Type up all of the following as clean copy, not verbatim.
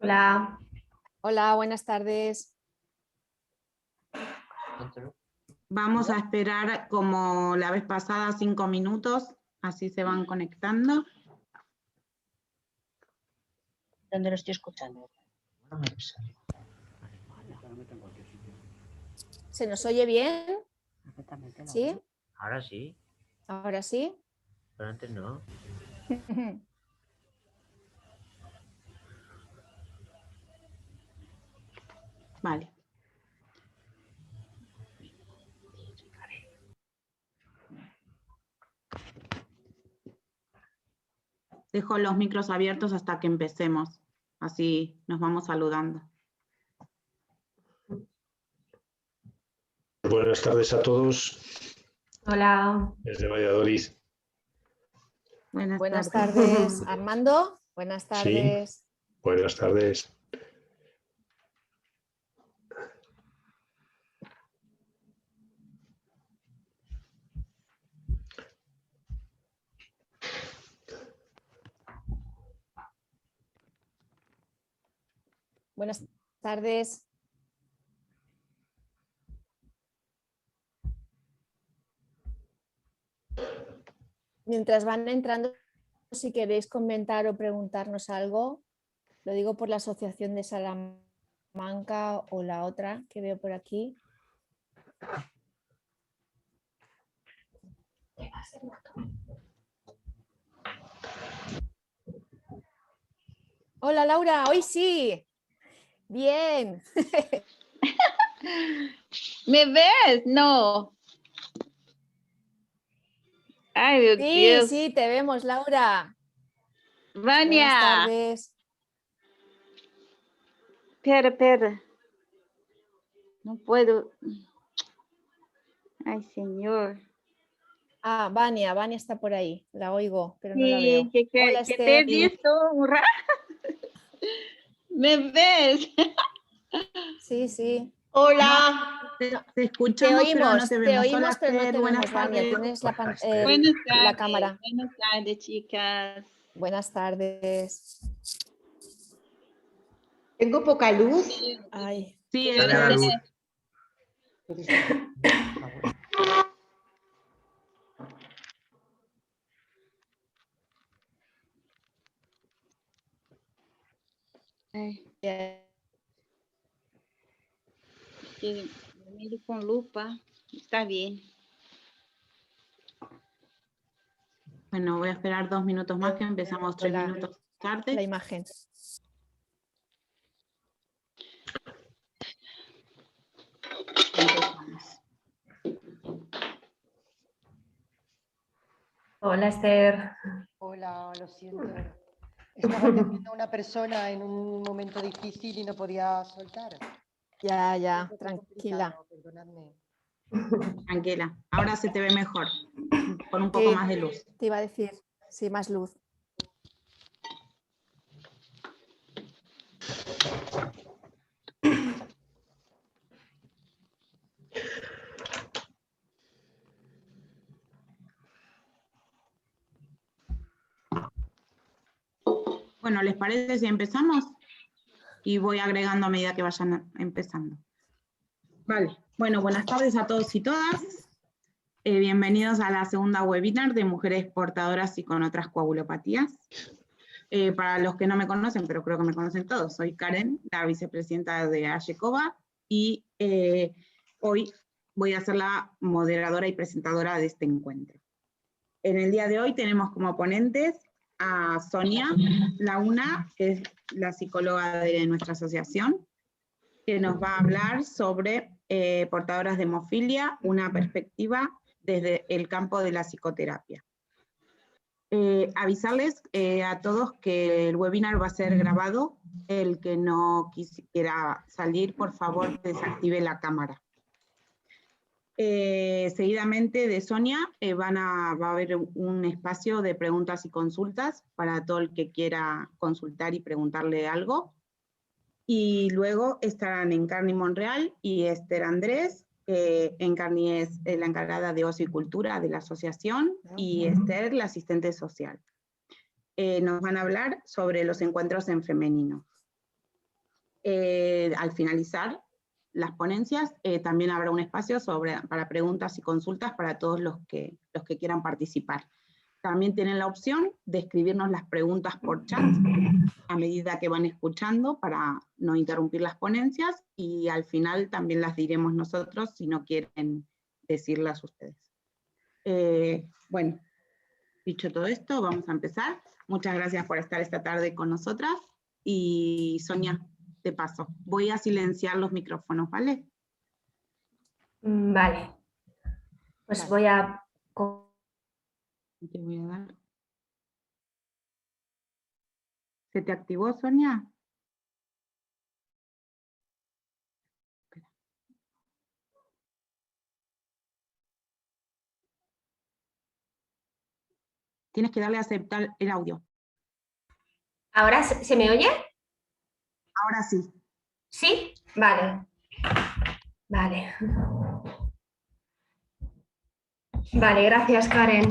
Hola. Hola, buenas tardes. Vamos a esperar como la vez pasada 5 minutos, así se van conectando. ¿Dónde lo estoy escuchando? ¿Se nos oye bien? ¿Sí? Ahora sí, ¿Ahora sí? pero antes no. Vale. Dejo los micros abiertos hasta que empecemos, así nos vamos saludando. Buenas tardes a todos Hola. desde Valladolid. Buenas tardes, Armando. Buenas tardes. Sí, buenas tardes. Buenas tardes. Mientras van entrando, si queréis comentar o preguntarnos algo, lo digo por la Asociación de Salamanca o la otra que veo por aquí. Hola Laura, hoy sí. Bien. ¿Me ves? No. Ay, Dios Sí, Dios. sí, te vemos, Laura. Vania. Buenas tardes. Espera. No puedo. Ay, señor. Ah, Vania está por ahí. La oigo, pero no la Sí, veo. Hola, que te he Esther. visto un rato. ¿Me ves? Sí. Hola. Te Te escuchamos, pero no te vemos. oímos, Hola, pero no Esther, te buenas vemos, Vania. tardes. Tienes Buenas tardes. Buenas tardes. la cámara. Buenas tardes, chicas. Buenas tardes. Tengo poca luz. Ay, Sí, Dale a la luz. Ay, bien. que me miro con lupa. Está bien. Bueno, voy a esperar 2 minutos más, que empezamos 3 La- minutos La tarde. imagen. Empezamos. Hola, Esther. Hola, lo siento. Estaba atendiendo a una persona en un momento difícil y no podía soltar. Ya, Un poco tranquila. complicado, perdonadme. Tranquila, ahora se te ve mejor, con un poco Sí, más de luz. te iba a decir, sí, más luz. Bueno, ¿les parece si empezamos? Y voy agregando a medida que vayan empezando. Vale, bueno, buenas tardes a todos y todas. Bienvenidos a la segunda webinar de mujeres portadoras y con otras coagulopatías. Para los que no me conocen, pero creo que me conocen todos, soy Karen, la vicepresidenta de AYECOBA, y hoy voy a ser la moderadora y presentadora de este encuentro. En el día de hoy tenemos como ponentes a Sonia Launa, que es la psicóloga de nuestra asociación, que nos va a hablar sobre portadoras de hemofilia, una perspectiva desde el campo de la psicoterapia. Avisarles a todos que el webinar va a ser grabado. El que no quisiera salir, por favor, desactive la cámara. Seguidamente de Sonia va a haber un espacio de preguntas y consultas para todo el que quiera consultar y preguntarle algo. Y luego estarán Encarni Monreal y Esther Andrés. Encarni es la encargada de ocio y cultura de la asociación y Esther la asistente social. Nos van a hablar sobre los encuentros en femenino. al finalizar las ponencias, también habrá un espacio para preguntas y consultas para todos los que quieran participar. También tienen la opción de escribirnos las preguntas por chat a medida que van escuchando para no interrumpir las ponencias, y al final también las diremos nosotros si no quieren decirlas ustedes. Bueno, dicho todo esto, vamos a empezar. Muchas gracias por estar esta tarde con nosotras. Y Sonia, te paso. Voy a silenciar los micrófonos, ¿vale? Vale. Pues voy a... Te voy a dar. ¿Se te activó, Sonia? Tienes que darle a aceptar el audio. ¿Ahora se me oye? Ahora sí. ¿Sí? Vale. Vale. Vale, gracias, Karen.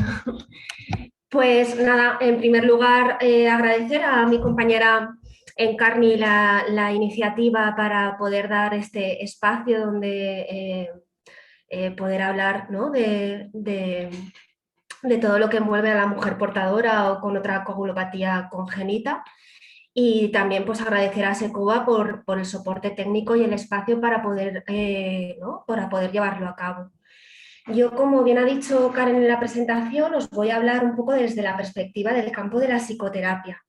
Pues nada, en primer lugar, agradecer a mi compañera Encarni la iniciativa para poder dar este espacio donde poder hablar, ¿no?, de todo lo que envuelve a la mujer portadora o con otra coagulopatía congénita. Y también pues agradecer a SECOBA por el soporte técnico y el espacio para poder llevarlo a cabo. Yo, como bien ha dicho Karen en la presentación, os voy a hablar un poco desde la perspectiva del campo de la psicoterapia.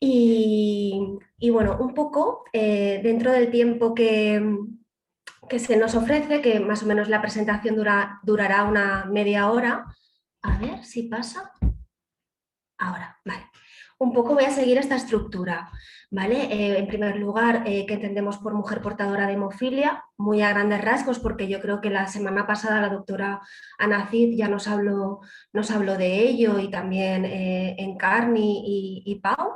Y bueno, un poco dentro del tiempo que se nos ofrece, que más o menos la presentación durará una media hora. A ver si pasa. Ahora, vale. Un poco voy a seguir esta estructura, ¿vale? En primer lugar, ¿qué entendemos por mujer portadora de hemofilia? Muy a grandes rasgos, porque yo creo que la semana pasada la doctora Ana Cid ya nos habló de ello, y también Encarni y Pau.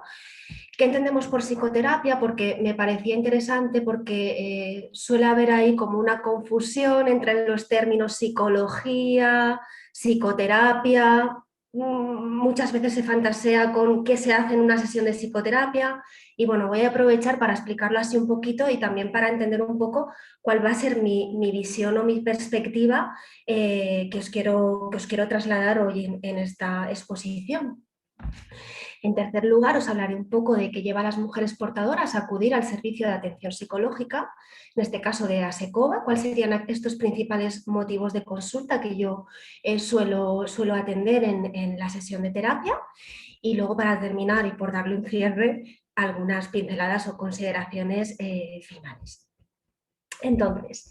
¿Qué entendemos por psicoterapia? Porque me parecía interesante, porque suele haber ahí como una confusión entre los términos psicología, psicoterapia. Muchas veces se fantasea con qué se hace en una sesión de psicoterapia, y bueno, voy a aprovechar para explicarlo así un poquito y también para entender un poco cuál va a ser mi visión o mi perspectiva que os quiero trasladar hoy en esta exposición. En tercer lugar, os hablaré un poco de qué lleva a las mujeres portadoras a acudir al servicio de atención psicológica, en este caso de ASECOBA, cuáles serían estos principales motivos de consulta que yo suelo atender en la sesión de terapia, y luego, para terminar y por darle un cierre, algunas pinceladas o consideraciones finales. Entonces,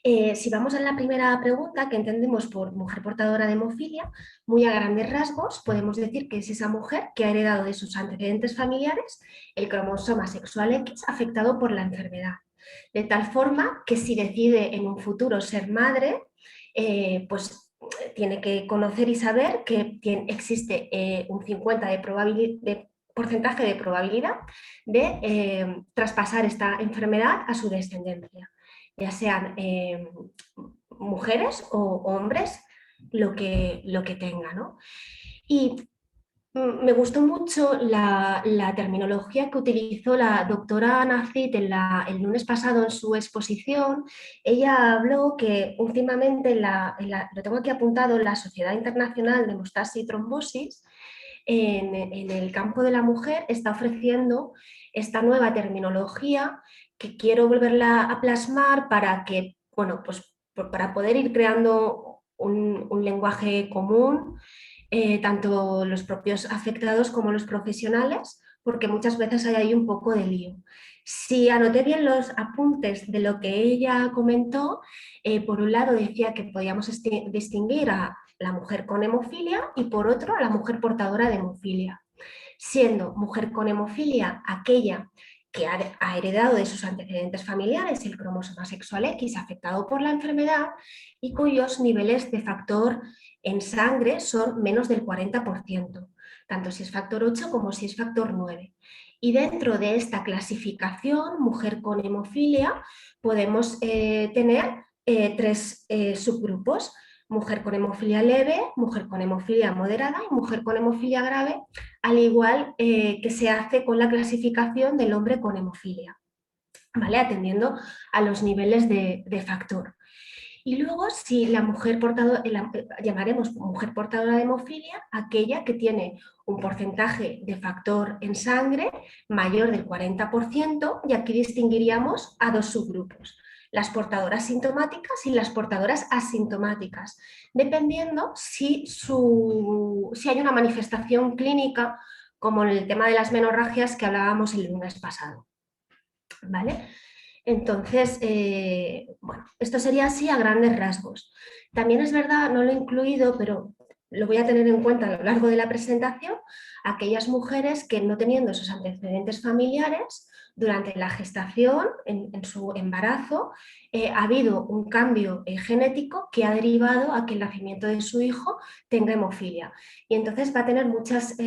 si vamos a la primera pregunta, ¿qué entendemos por mujer portadora de hemofilia? Muy a grandes rasgos podemos decir que es esa mujer que ha heredado de sus antecedentes familiares el cromosoma sexual X afectado por la enfermedad, de tal forma que si decide en un futuro ser madre, pues tiene que conocer y saber que existe un 50% de porcentaje de probabilidad de traspasar esta enfermedad a su descendencia, ya sean mujeres o hombres, lo que tenga, ¿no? Y me gustó mucho la terminología que utilizó la doctora Ana Cid el lunes pasado en su exposición. Ella habló que últimamente, lo tengo aquí apuntado, la Sociedad Internacional de Hemostasis y Trombosis, en el campo de la mujer, está ofreciendo esta nueva terminología que quiero volverla a plasmar para que, bueno, pues para poder ir creando un lenguaje común, tanto los propios afectados como los profesionales, porque muchas veces hay ahí un poco de lío. Si anoté bien los apuntes de lo que ella comentó, por un lado decía que podíamos distinguir a la mujer con hemofilia y por otro a la mujer portadora de hemofilia, siendo mujer con hemofilia aquella que ha heredado de sus antecedentes familiares el cromosoma sexual X afectado por la enfermedad y cuyos niveles de factor en sangre son menos del 40%, tanto si es factor 8 como si es factor 9. Y dentro de esta clasificación, mujer con hemofilia, podemos tener tres subgrupos: mujer con hemofilia leve, mujer con hemofilia moderada y mujer con hemofilia grave, al igual que se hace con la clasificación del hombre con hemofilia. ¿vale? Atendiendo a los niveles de factor. Y luego, si la mujer portadora, llamaremos mujer portadora de hemofilia, aquella que tiene un porcentaje de factor en sangre mayor del 40%, y aquí distinguiríamos a dos subgrupos, las portadoras sintomáticas y las portadoras asintomáticas, dependiendo si hay una manifestación clínica, como en el tema de las menorragias que hablábamos el lunes pasado, ¿vale? Entonces, bueno, esto sería así a grandes rasgos. También es verdad, no lo he incluido, pero lo voy a tener en cuenta a lo largo de la presentación, aquellas mujeres que no teniendo esos antecedentes familiares, durante la gestación, en su embarazo, ha habido un cambio genético que ha derivado a que el nacimiento de su hijo tenga hemofilia. Y entonces va a tener muchas,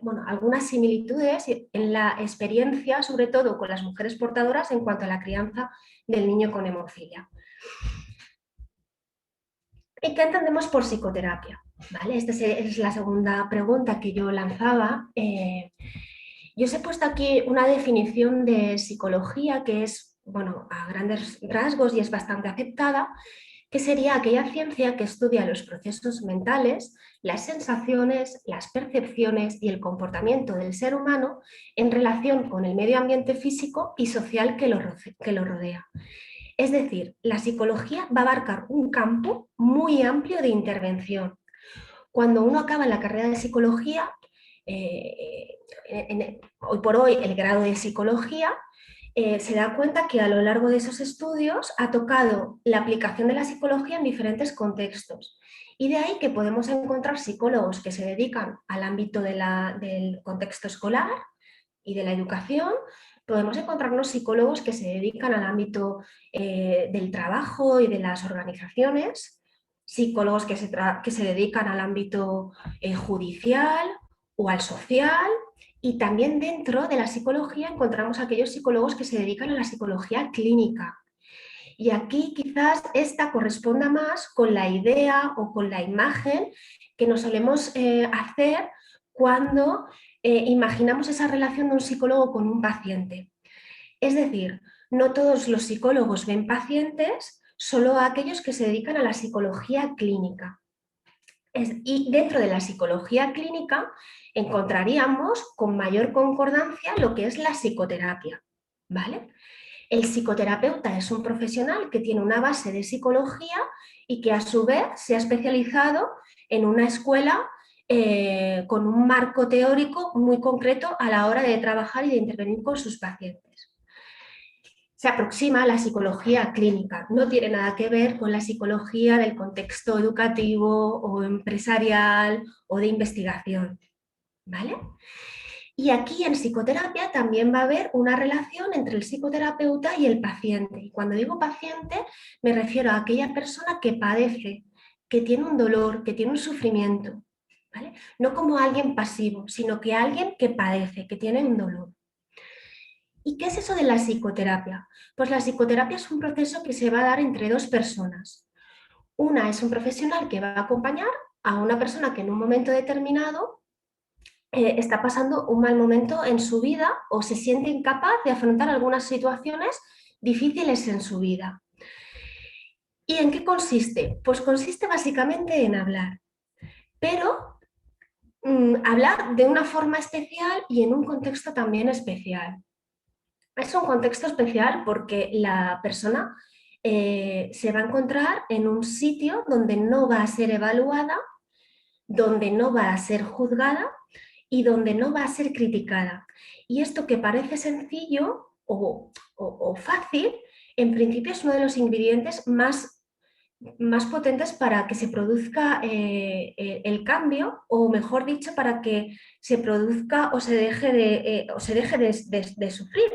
bueno, algunas similitudes en la experiencia, sobre todo con las mujeres portadoras, en cuanto a la crianza del niño con hemofilia. ¿Y qué entendemos por psicoterapia? ¿Vale? Esta es la segunda pregunta que yo lanzaba. Yo os he puesto aquí una definición de psicología que es, bueno, a grandes rasgos y es bastante aceptada, que sería aquella ciencia que estudia los procesos mentales, las sensaciones, las percepciones y el comportamiento del ser humano en relación con el medio ambiente físico y social que lo rodea. Es decir, la psicología va a abarcar un campo muy amplio de intervención. Cuando uno acaba la carrera de psicología, hoy por hoy el grado de psicología, se da cuenta que a lo largo de esos estudios ha tocado la aplicación de la psicología en diferentes contextos. Y de ahí que podemos encontrar psicólogos que se dedican al ámbito del contexto escolar y de la educación. Podemos encontrarnos psicólogos que se dedican al ámbito del trabajo y de las organizaciones, psicólogos que se dedican al ámbito judicial o al social, y también dentro de la psicología encontramos aquellos psicólogos que se dedican a la psicología clínica. Y aquí quizás esta corresponda más con la idea o con la imagen que nos solemos hacer cuando imaginamos esa relación de un psicólogo con un paciente. Es decir, no todos los psicólogos ven pacientes, solo aquellos que se dedican a la psicología clínica. Y dentro de la psicología clínica encontraríamos con mayor concordancia lo que es la psicoterapia, ¿vale? El psicoterapeuta es un profesional que tiene una base de psicología y que a su vez se ha especializado en una escuela con un marco teórico muy concreto a la hora de trabajar y de intervenir con sus pacientes. Se aproxima a la psicología clínica, no tiene nada que ver con la psicología del contexto educativo o empresarial o de investigación, ¿vale? Y aquí en psicoterapia también va a haber una relación entre el psicoterapeuta y el paciente. Y cuando digo paciente me refiero a aquella persona que padece, que tiene un dolor, que tiene un sufrimiento, ¿vale? No como alguien pasivo, sino que alguien que padece, que tiene un dolor. ¿Y qué es eso de la psicoterapia? Pues la psicoterapia es un proceso que se va a dar entre dos personas. Una es un profesional que va a acompañar a una persona que en un momento determinado está pasando un mal momento en su vida o se siente incapaz de afrontar algunas situaciones difíciles en su vida. ¿Y en qué consiste? Pues consiste básicamente en hablar, pero hablar de una forma especial y en un contexto también especial. Es un contexto especial porque la persona se va a encontrar en un sitio donde no va a ser evaluada, donde no va a ser juzgada y donde no va a ser criticada. Y esto que parece sencillo o fácil, en principio es uno de los ingredientes más potentes para que se produzca el cambio, o mejor dicho, para que se produzca o se deje de sufrir.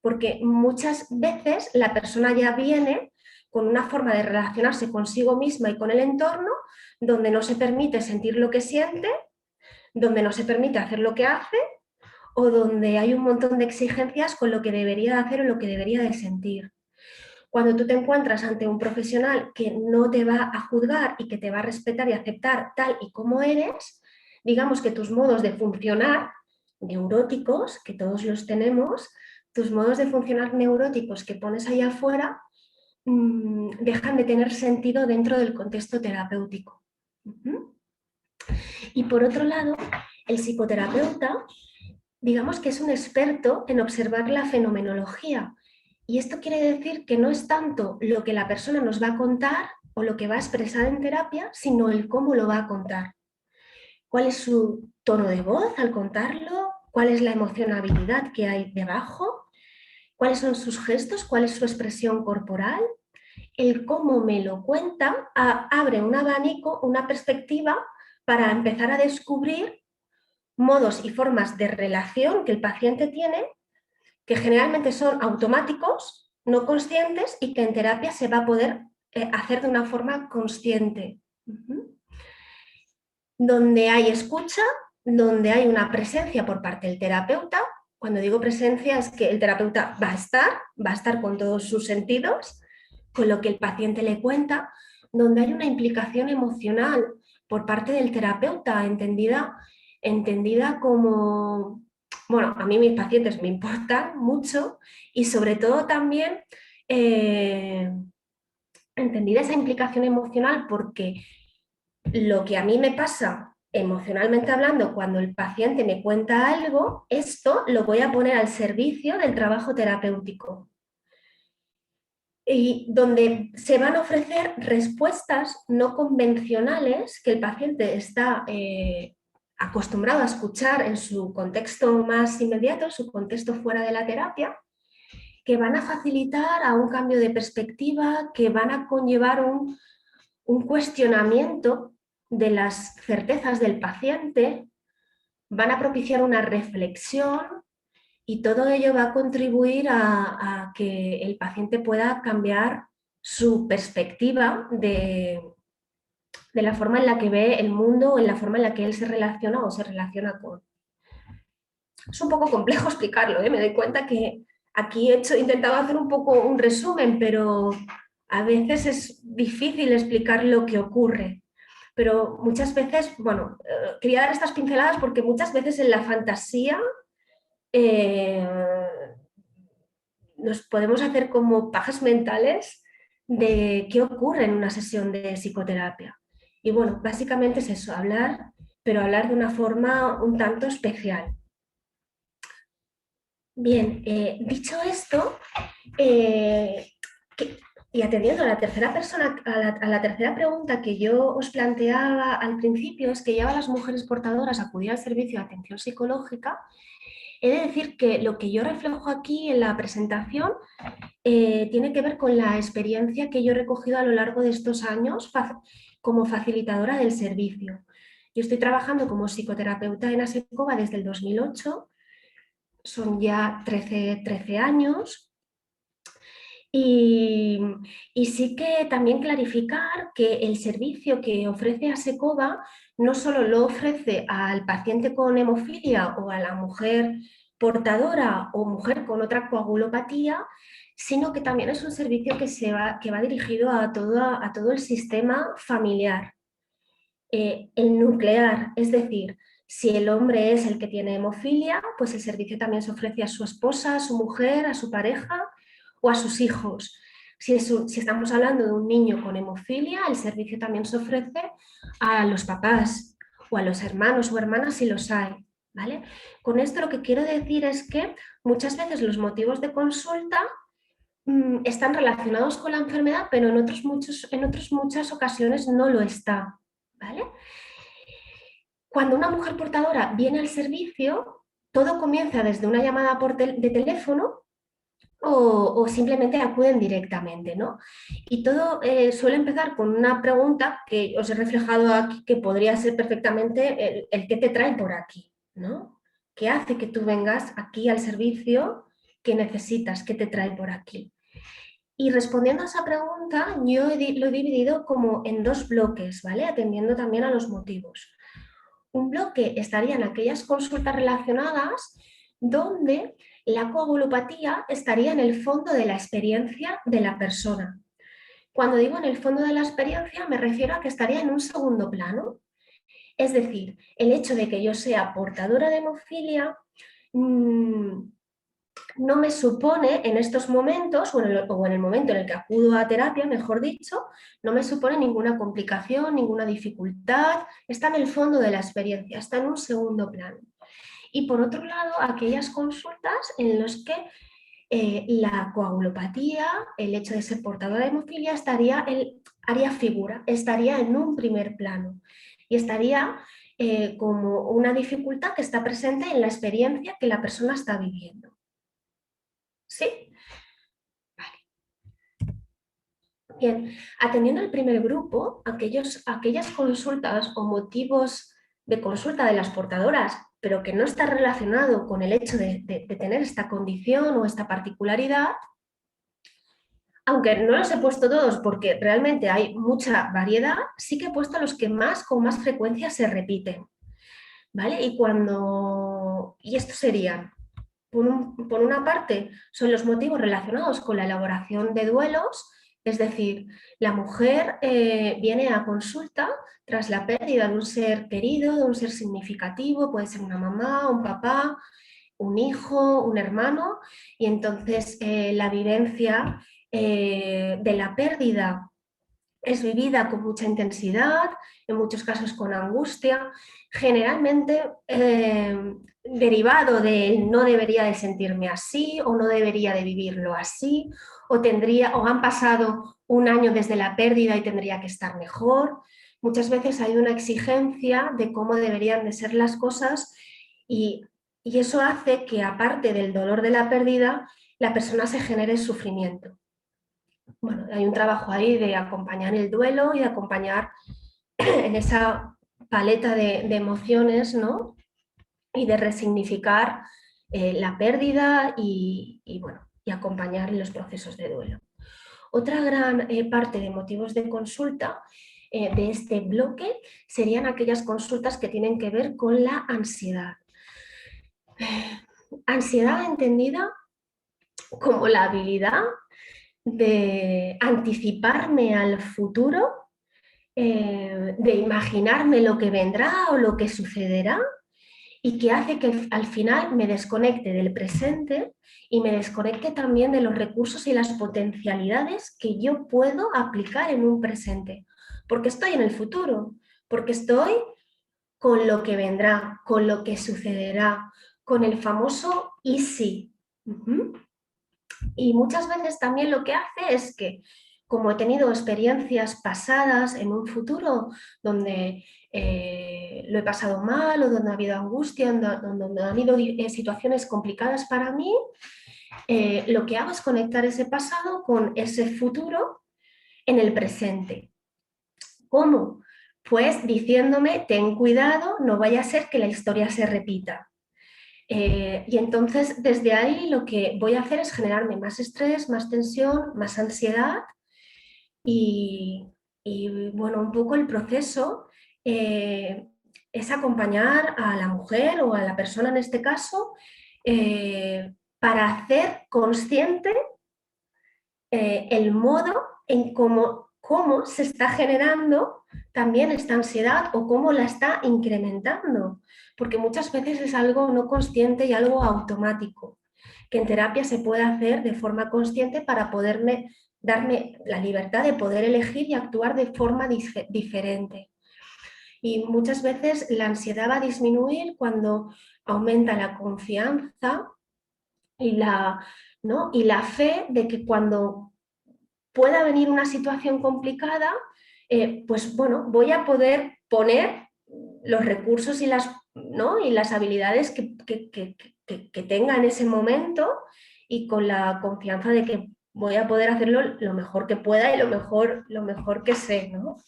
Porque muchas veces la persona ya viene con una forma de relacionarse consigo misma y con el entorno donde no se permite sentir lo que siente, donde no se permite hacer lo que hace, o donde hay un montón de exigencias con lo que debería de hacer o lo que debería de sentir. Cuando tú te encuentras ante un profesional que no te va a juzgar y que te va a respetar y aceptar tal y como eres, digamos que tus modos de funcionar, neuróticos, que todos los tenemos, tus modos de funcionar neuróticos que pones ahí afuera dejan de tener sentido dentro del contexto terapéutico. Y por otro lado, el psicoterapeuta, digamos que es un experto en observar la fenomenología. Y esto quiere decir que no es tanto lo que la persona nos va a contar o lo que va a expresar en terapia, sino el cómo lo va a contar. ¿Cuál es su tono de voz al contarlo? ¿Cuál es la emocionabilidad que hay debajo? ¿Cuáles son sus gestos? ¿Cuál es su expresión corporal? El cómo me lo cuenta abre un abanico, una perspectiva para empezar a descubrir modos y formas de relación que el paciente tiene, que generalmente son automáticos, no conscientes, y que en terapia se va a poder hacer de una forma consciente. Donde hay escucha, donde hay una presencia por parte del terapeuta. Cuando digo presencia es que el terapeuta va a estar con todos sus sentidos, con lo que el paciente le cuenta, donde hay una implicación emocional por parte del terapeuta, entendida como, bueno, a mí mis pacientes me importan mucho y sobre todo también entendida esa implicación emocional, porque lo que a mí me pasa emocionalmente hablando cuando el paciente me cuenta algo, esto lo voy a poner al servicio del trabajo terapéutico. Y donde se van a ofrecer respuestas no convencionales que el paciente está acostumbrado a escuchar en su contexto más inmediato, en su contexto fuera de la terapia, que van a facilitar a un cambio de perspectiva, que van a conllevar un cuestionamiento de las certezas del paciente, van a propiciar una reflexión y todo ello va a contribuir a que el paciente pueda cambiar su perspectiva de la forma en la que ve el mundo o en la forma en la que él se relaciona o se relaciona con. Es un poco complejo explicarlo, me doy cuenta que aquí he intentado hacer un poco un resumen, pero a veces es difícil explicar lo que ocurre. Pero muchas veces, bueno, quería dar estas pinceladas porque muchas veces en la fantasía nos podemos hacer como pajas mentales de qué ocurre en una sesión de psicoterapia. Y bueno, básicamente es eso, hablar, pero hablar de una forma un tanto especial. Bien, dicho esto, y atendiendo a la tercera a la tercera pregunta que yo os planteaba al principio, es que lleva a las mujeres portadoras a acudir al servicio de atención psicológica. He de decir que lo que yo reflejo aquí en la presentación tiene que ver con la experiencia que yo he recogido a lo largo de estos años como facilitadora del servicio. Yo estoy trabajando como psicoterapeuta en ASECOBA desde el 2008, son ya 13 años. Y sí que también clarificar que el servicio que ofrece ASECOBA no solo lo ofrece al paciente con hemofilia o a la mujer portadora o mujer con otra coagulopatía, sino que también es un servicio que va dirigido a todo el sistema familiar. El nuclear, es decir, si el hombre es el que tiene hemofilia, pues el servicio también se ofrece a su esposa, a su mujer, a su pareja o a sus hijos. Si estamos hablando de un niño con hemofilia, el servicio también se ofrece a los papás o a los hermanos o hermanas si los hay, ¿vale? Con esto lo que quiero decir es que muchas veces los motivos de consulta están relacionados con la enfermedad, pero en otras muchas ocasiones no lo está, ¿vale? Cuando una mujer portadora viene al servicio, todo comienza desde una llamada de teléfono o simplemente acuden directamente, ¿no? Y todo suele empezar con una pregunta que os he reflejado aquí, que podría ser perfectamente el qué te trae por aquí, ¿no? ¿Qué hace que tú vengas aquí al servicio? ¿Qué necesitas? ¿Qué te trae por aquí? Y respondiendo a esa pregunta, yo lo he dividido como en dos bloques, ¿vale? Atendiendo también a los motivos. Un bloque estarían aquellas consultas relacionadas donde la coagulopatía estaría en el fondo de la experiencia de la persona. Cuando digo en el fondo de la experiencia me refiero a que estaría en un segundo plano. Es decir, el hecho de que yo sea portadora de hemofilia no me supone en estos momentos, o en el momento en el que acudo a terapia, mejor dicho, no me supone ninguna complicación, ninguna dificultad, está en el fondo de la experiencia, está en un segundo plano. Y por otro lado, aquellas consultas en las que la coagulopatía, el hecho de ser portadora de hemofilia, haría figura, estaría en un primer plano y estaría como una dificultad que está presente en la experiencia que la persona está viviendo. ¿Sí? Vale. Bien, atendiendo al primer grupo, aquellas consultas o motivos de consulta de las portadoras, pero que no está relacionado con el hecho de tener esta condición o esta particularidad, aunque no los he puesto todos porque realmente hay mucha variedad, sí que he puesto los que con más frecuencia se repiten. ¿Vale? Y estos serían, por una parte, son los motivos relacionados con la elaboración de duelos, es decir, la mujer viene a consulta tras la pérdida de un ser querido, de un ser significativo, puede ser una mamá, un papá, un hijo, un hermano, y entonces la vivencia de la pérdida es vivida con mucha intensidad, en muchos casos con angustia, generalmente derivado de no debería de sentirme así o no debería de vivirlo así o han pasado un año desde la pérdida y tendría que estar mejor. Muchas veces hay una exigencia de cómo deberían de ser las cosas y eso hace que, aparte del dolor de la pérdida, la persona se genere sufrimiento. Bueno, hay un trabajo ahí de acompañar el duelo y de acompañar en esa paleta de emociones, ¿no? Y de resignificar la pérdida y acompañar en los procesos de duelo. Otra gran parte de motivos de consulta de este bloque serían aquellas consultas que tienen que ver con la ansiedad. Ansiedad entendida como la habilidad de anticiparme al futuro, de imaginarme lo que vendrá o lo que sucederá y que hace que al final me desconecte del presente y me desconecte también de los recursos y las potencialidades que yo puedo aplicar en un presente, porque estoy en el futuro, porque estoy con lo que vendrá, con lo que sucederá, con el famoso y si. Y muchas veces también lo que hace es que, como he tenido experiencias pasadas en un futuro donde lo he pasado mal o donde ha habido angustia, donde han habido situaciones complicadas para mí, lo que hago es conectar ese pasado con ese futuro en el presente. ¿Cómo? Pues diciéndome, ten cuidado, no vaya a ser que la historia se repita. Y entonces desde ahí lo que voy a hacer es generarme más estrés, más tensión, más ansiedad y bueno, un poco el proceso es acompañar a la mujer o a la persona en este caso para hacer consciente el modo en cómo se está generando también esta ansiedad o cómo la está incrementando, porque muchas veces es algo no consciente y algo automático, que en terapia se puede hacer de forma consciente para darme la libertad de poder elegir y actuar de forma diferente. Y muchas veces la ansiedad va a disminuir cuando aumenta la confianza y la fe de que cuando pueda venir una situación complicada, pues bueno, voy a poder poner los recursos y las habilidades que tenga en ese momento y con la confianza de que voy a poder hacerlo lo mejor que pueda y lo mejor que sé, ¿no?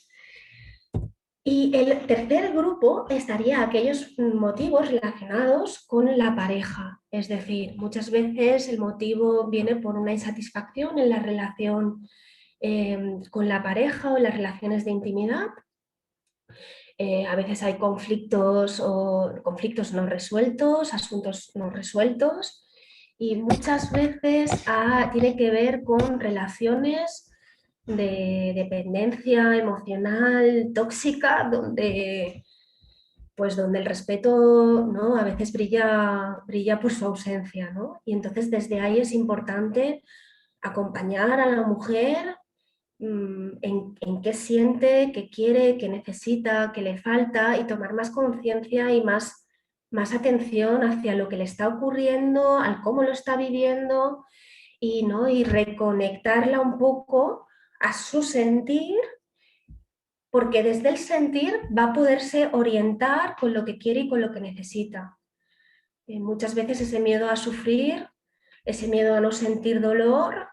Y el tercer grupo estaría aquellos motivos relacionados con la pareja. Es decir, muchas veces el motivo viene por una insatisfacción en la relación con la pareja o en las relaciones de intimidad. A veces hay conflictos no resueltos, asuntos no resueltos, y muchas veces tiene que ver con relaciones de dependencia emocional tóxica, donde pues donde el respeto, ¿no? A veces brilla por su ausencia, ¿no? Y entonces desde ahí es importante acompañar a la mujer en qué siente, qué quiere, qué necesita, qué le falta, y tomar más conciencia y más atención hacia lo que le está ocurriendo, al cómo lo está viviendo, y, ¿no? y reconectarla un poco a su sentir, porque desde el sentir va a poderse orientar con lo que quiere y con lo que necesita. Muchas veces ese miedo a sufrir, ese miedo a no sentir dolor,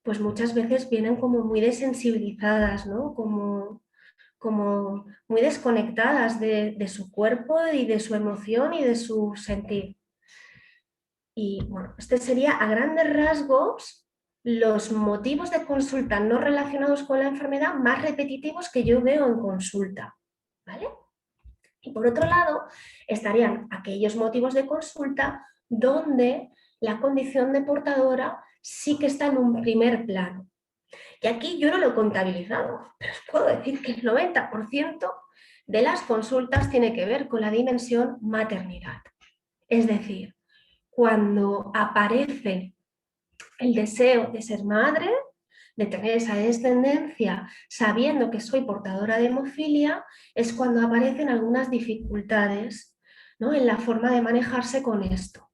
pues muchas veces vienen como muy desensibilizadas, ¿no? Como muy desconectadas de su cuerpo y de su emoción y de su sentir. Y bueno, este sería a grandes rasgos los motivos de consulta no relacionados con la enfermedad más repetitivos que yo veo en consulta, ¿vale? Y por otro lado, estarían aquellos motivos de consulta donde la condición de portadora sí que está en un primer plano. Y aquí yo no lo he contabilizado, pero os puedo decir que el 90% de las consultas tiene que ver con la dimensión maternidad. Es decir, cuando aparece el deseo de ser madre, de tener esa descendencia, sabiendo que soy portadora de hemofilia, es cuando aparecen algunas dificultades, ¿no? En la forma de manejarse con esto.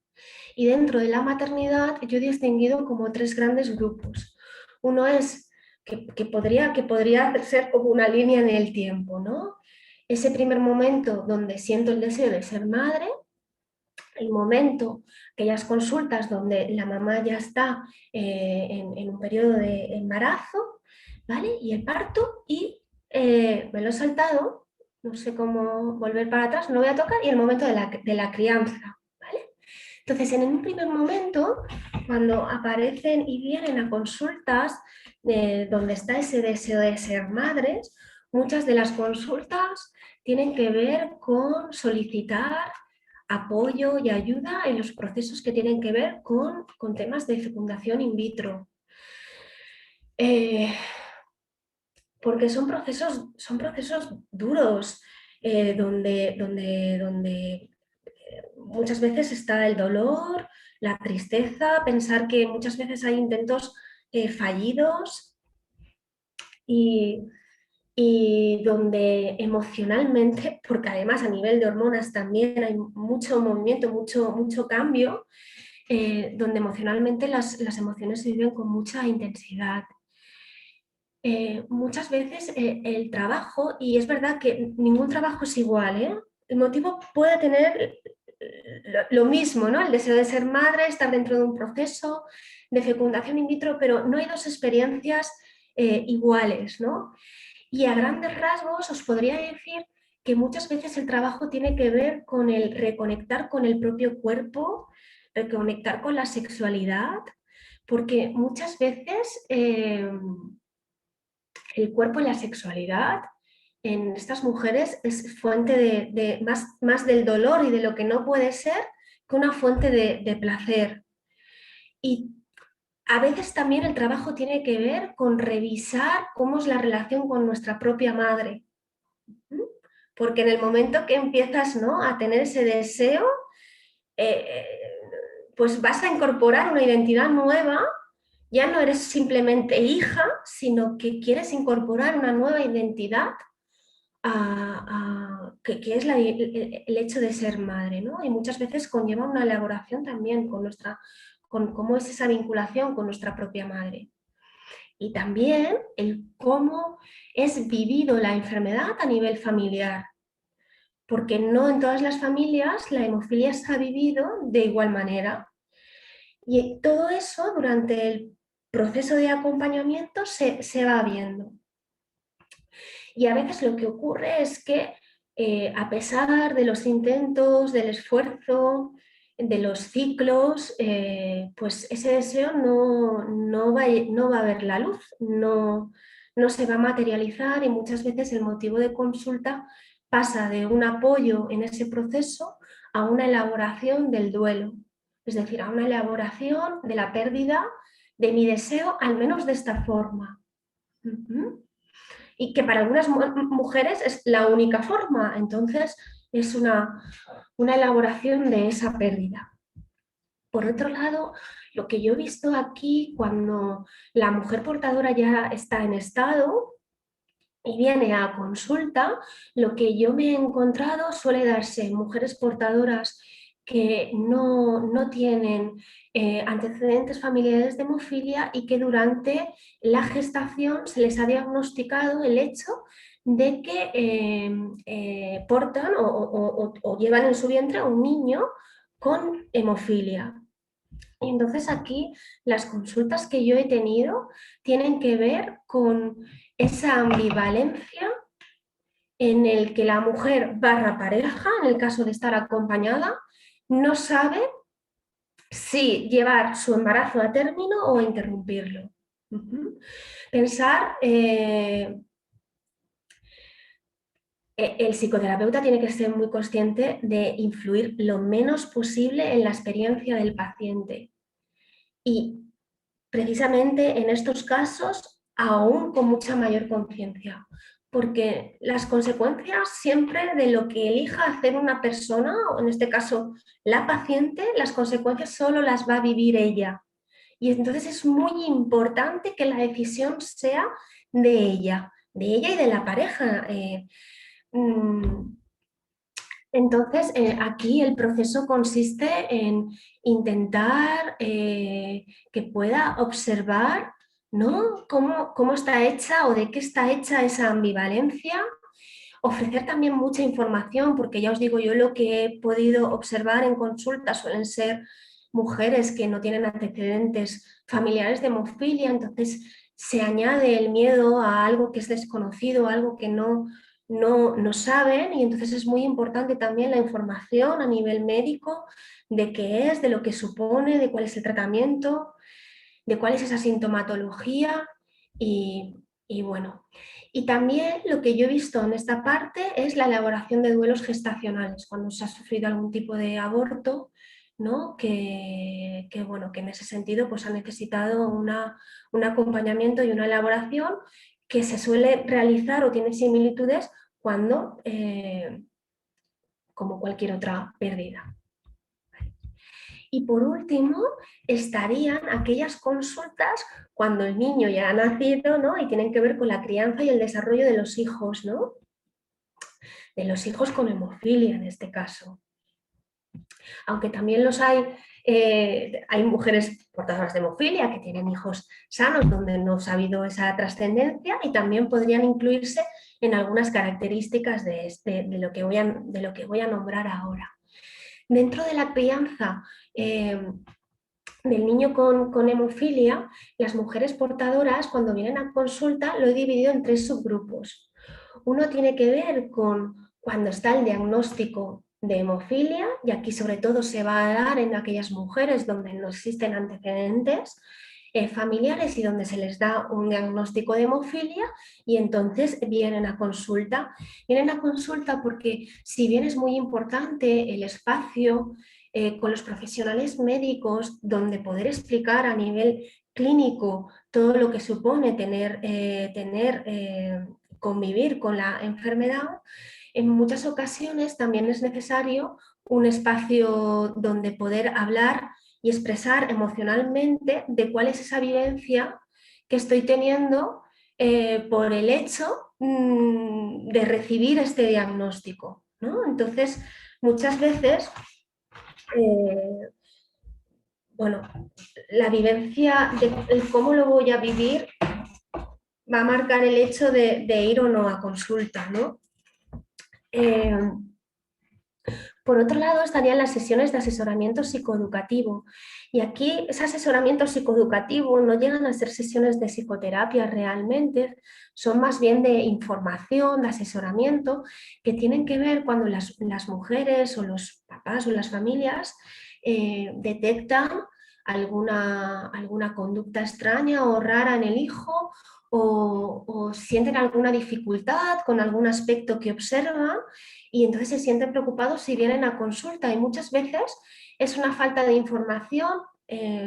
Y dentro de la maternidad yo he distinguido como 3 grandes grupos. Uno es que podría ser como una línea en el tiempo, ¿no? Ese primer momento donde siento el deseo de ser madre, el momento, aquellas consultas donde la mamá ya está en un periodo de embarazo, ¿vale? Y el parto, y me lo he saltado, no sé cómo volver para atrás, no voy a tocar, y el momento de la crianza, ¿vale? Entonces, en un primer momento, cuando aparecen y vienen a consultas donde está ese deseo de ser madres, muchas de las consultas tienen que ver con solicitar apoyo y ayuda en los procesos que tienen que ver con temas de fecundación in vitro. Porque son procesos duros, donde muchas veces está el dolor, la tristeza, pensar que muchas veces hay intentos fallidos, y donde emocionalmente, porque además a nivel de hormonas también hay mucho movimiento, mucho cambio, donde emocionalmente las emociones se viven con mucha intensidad. Muchas veces el trabajo, y es verdad que ningún trabajo es igual, ¿eh? El motivo puede tener lo mismo, ¿no? El deseo de ser madre, estar dentro de un proceso de fecundación in vitro, pero no hay 2 experiencias iguales, ¿no? Y a grandes rasgos os podría decir que muchas veces el trabajo tiene que ver con el reconectar con el propio cuerpo, reconectar con la sexualidad, porque muchas veces el cuerpo y la sexualidad en estas mujeres es fuente de más del dolor y de lo que no puede ser que una fuente de placer. Y a veces también el trabajo tiene que ver con revisar cómo es la relación con nuestra propia madre. Porque en el momento que empiezas, ¿no?, a tener ese deseo, pues vas a incorporar una identidad nueva. Ya no eres simplemente hija, sino que quieres incorporar una nueva identidad que es el hecho de ser madre, ¿no? Y muchas veces conlleva una elaboración también con cómo es esa vinculación con nuestra propia madre. Y también el cómo es vivido la enfermedad a nivel familiar, porque no en todas las familias la hemofilia se ha vivido de igual manera. Y todo eso durante el proceso de acompañamiento se va viendo. Y a veces lo que ocurre es que a pesar de los intentos, del esfuerzo, de los ciclos, pues ese deseo no va a ver la luz, no se va a materializar, y muchas veces el motivo de consulta pasa de un apoyo en ese proceso a una elaboración del duelo, es decir, a una elaboración de la pérdida de mi deseo, al menos de esta forma. Y que para algunas mujeres es la única forma. Entonces, es una elaboración de esa pérdida. Por otro lado, lo que yo he visto aquí, cuando la mujer portadora ya está en estado y viene a consulta, lo que yo me he encontrado suele darse en mujeres portadoras que no tienen antecedentes familiares de hemofilia y que durante la gestación se les ha diagnosticado el hecho de que portan o llevan en su vientre a un niño con hemofilia. Y entonces aquí las consultas que yo he tenido tienen que ver con esa ambivalencia en el que la mujer barra pareja, en el caso de estar acompañada, no sabe si llevar su embarazo a término o interrumpirlo. Pensar, el psicoterapeuta tiene que ser muy consciente de influir lo menos posible en la experiencia del paciente. Y precisamente en estos casos, aún con mucha mayor conciencia, porque las consecuencias siempre de lo que elija hacer una persona, o en este caso la paciente, las consecuencias solo las va a vivir ella. Y entonces es muy importante que la decisión sea de ella y de la pareja. Entonces, aquí el proceso consiste en intentar que pueda observar, ¿no?, cómo está hecha o de qué está hecha esa ambivalencia, ofrecer también mucha información, porque ya os digo, yo lo que he podido observar en consulta suelen ser mujeres que no tienen antecedentes familiares de hemofilia, entonces se añade el miedo a algo que es desconocido, algo que no saben, y entonces es muy importante también la información a nivel médico de qué es, de lo que supone, de cuál es el tratamiento, de cuál es esa sintomatología y bueno. Y también lo que yo he visto en esta parte es la elaboración de duelos gestacionales, cuando se ha sufrido algún tipo de aborto, ¿no?, que bueno, que en ese sentido pues ha necesitado un acompañamiento y una elaboración que se suele realizar o tiene similitudes cuando, como cualquier otra pérdida. Y por último, estarían aquellas consultas cuando el niño ya ha nacido, ¿no?, y tienen que ver con la crianza y el desarrollo de los hijos, ¿no?, de los hijos con hemofilia en este caso. Aunque también los hay mujeres portadoras de hemofilia que tienen hijos sanos donde no ha habido esa trascendencia y también podrían incluirse en algunas características de lo que voy a nombrar ahora. Dentro de la crianza del niño con hemofilia, las mujeres portadoras, cuando vienen a consulta, lo he dividido en 3 subgrupos. Uno tiene que ver con cuando está el diagnóstico de hemofilia, y aquí sobre todo se va a dar en aquellas mujeres donde no existen antecedentes familiares y donde se les da un diagnóstico de hemofilia y entonces vienen a consulta. Vienen a consulta porque si bien es muy importante el espacio con los profesionales médicos donde poder explicar a nivel clínico todo lo que supone convivir con la enfermedad, en muchas ocasiones también es necesario un espacio donde poder hablar y expresar emocionalmente de cuál es esa vivencia que estoy teniendo por el hecho de recibir este diagnóstico, ¿no? Entonces, muchas veces, bueno, la vivencia de cómo lo voy a vivir va a marcar el hecho de ir o no a consulta, ¿no? Por otro lado, estarían las sesiones de asesoramiento psicoeducativo. Y aquí ese asesoramiento psicoeducativo no llegan a ser sesiones de psicoterapia realmente, son más bien de información, de asesoramiento, que tienen que ver cuando las mujeres o los papás o las familias detectan alguna conducta extraña o rara en el hijo o sienten alguna dificultad con algún aspecto que observan y entonces se sienten preocupados si vienen a consulta y muchas veces es una falta de información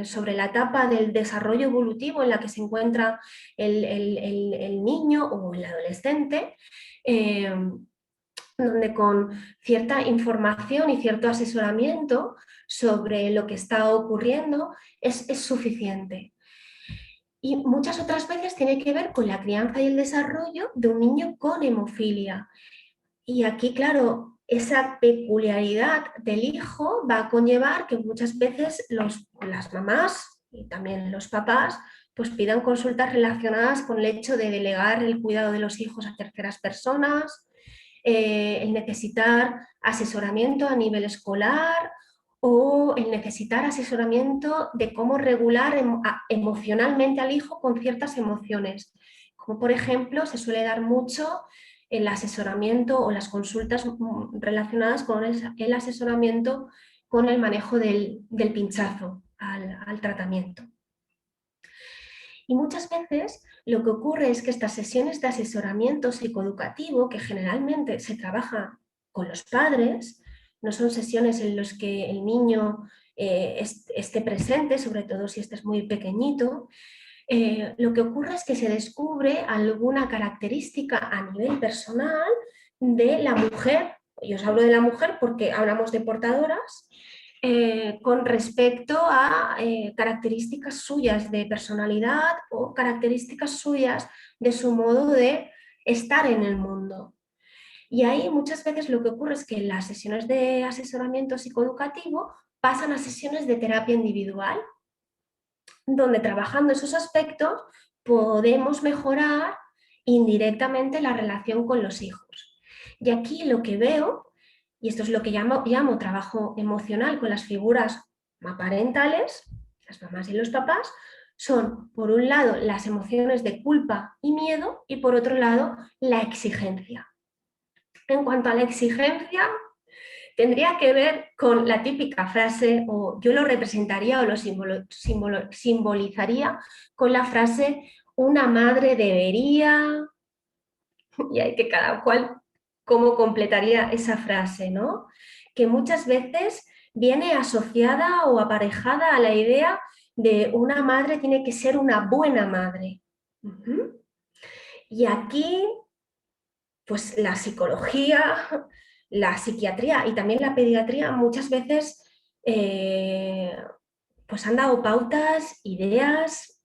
sobre la etapa del desarrollo evolutivo en la que se encuentra el niño o el adolescente donde con cierta información y cierto asesoramiento sobre lo que está ocurriendo es suficiente. Y muchas otras veces tiene que ver con la crianza y el desarrollo de un niño con hemofilia. Y aquí, claro, esa peculiaridad del hijo va a conllevar que muchas veces las mamás y también los papás pues pidan consultas relacionadas con el hecho de delegar el cuidado de los hijos a terceras personas, el necesitar asesoramiento a nivel escolar o el necesitar asesoramiento de cómo regular emocionalmente al hijo con ciertas emociones. Como por ejemplo se suele dar mucho el asesoramiento o las consultas relacionadas con el asesoramiento con el manejo del pinchazo al tratamiento. Y muchas veces lo que ocurre es que estas sesiones de asesoramiento psicoeducativo, que generalmente se trabaja con los padres, no son sesiones en las que el niño esté presente, sobre todo si este es muy pequeñito. Lo que ocurre es que se descubre alguna característica a nivel personal de la mujer, y os hablo de la mujer porque hablamos de portadoras, con respecto a características suyas de personalidad o características suyas de su modo de estar en el mundo. Y ahí muchas veces lo que ocurre es que las sesiones de asesoramiento psicoeducativo pasan a sesiones de terapia individual, donde trabajando esos aspectos podemos mejorar indirectamente la relación con los hijos. Y aquí lo que veo, y esto es lo que llamo trabajo emocional con las figuras parentales, las mamás y los papás, son por un lado las emociones de culpa y miedo y por otro lado la exigencia. En cuanto a la exigencia, tendría que ver con la típica frase, o yo lo representaría o lo simbolizaría con la frase una madre debería, y hay que cada cual cómo completaría esa frase, ¿no? Que muchas veces viene asociada o aparejada a la idea de una madre tiene que ser una buena madre. Y aquí, pues la psicología, la psiquiatría y también la pediatría muchas veces pues han dado pautas, ideas,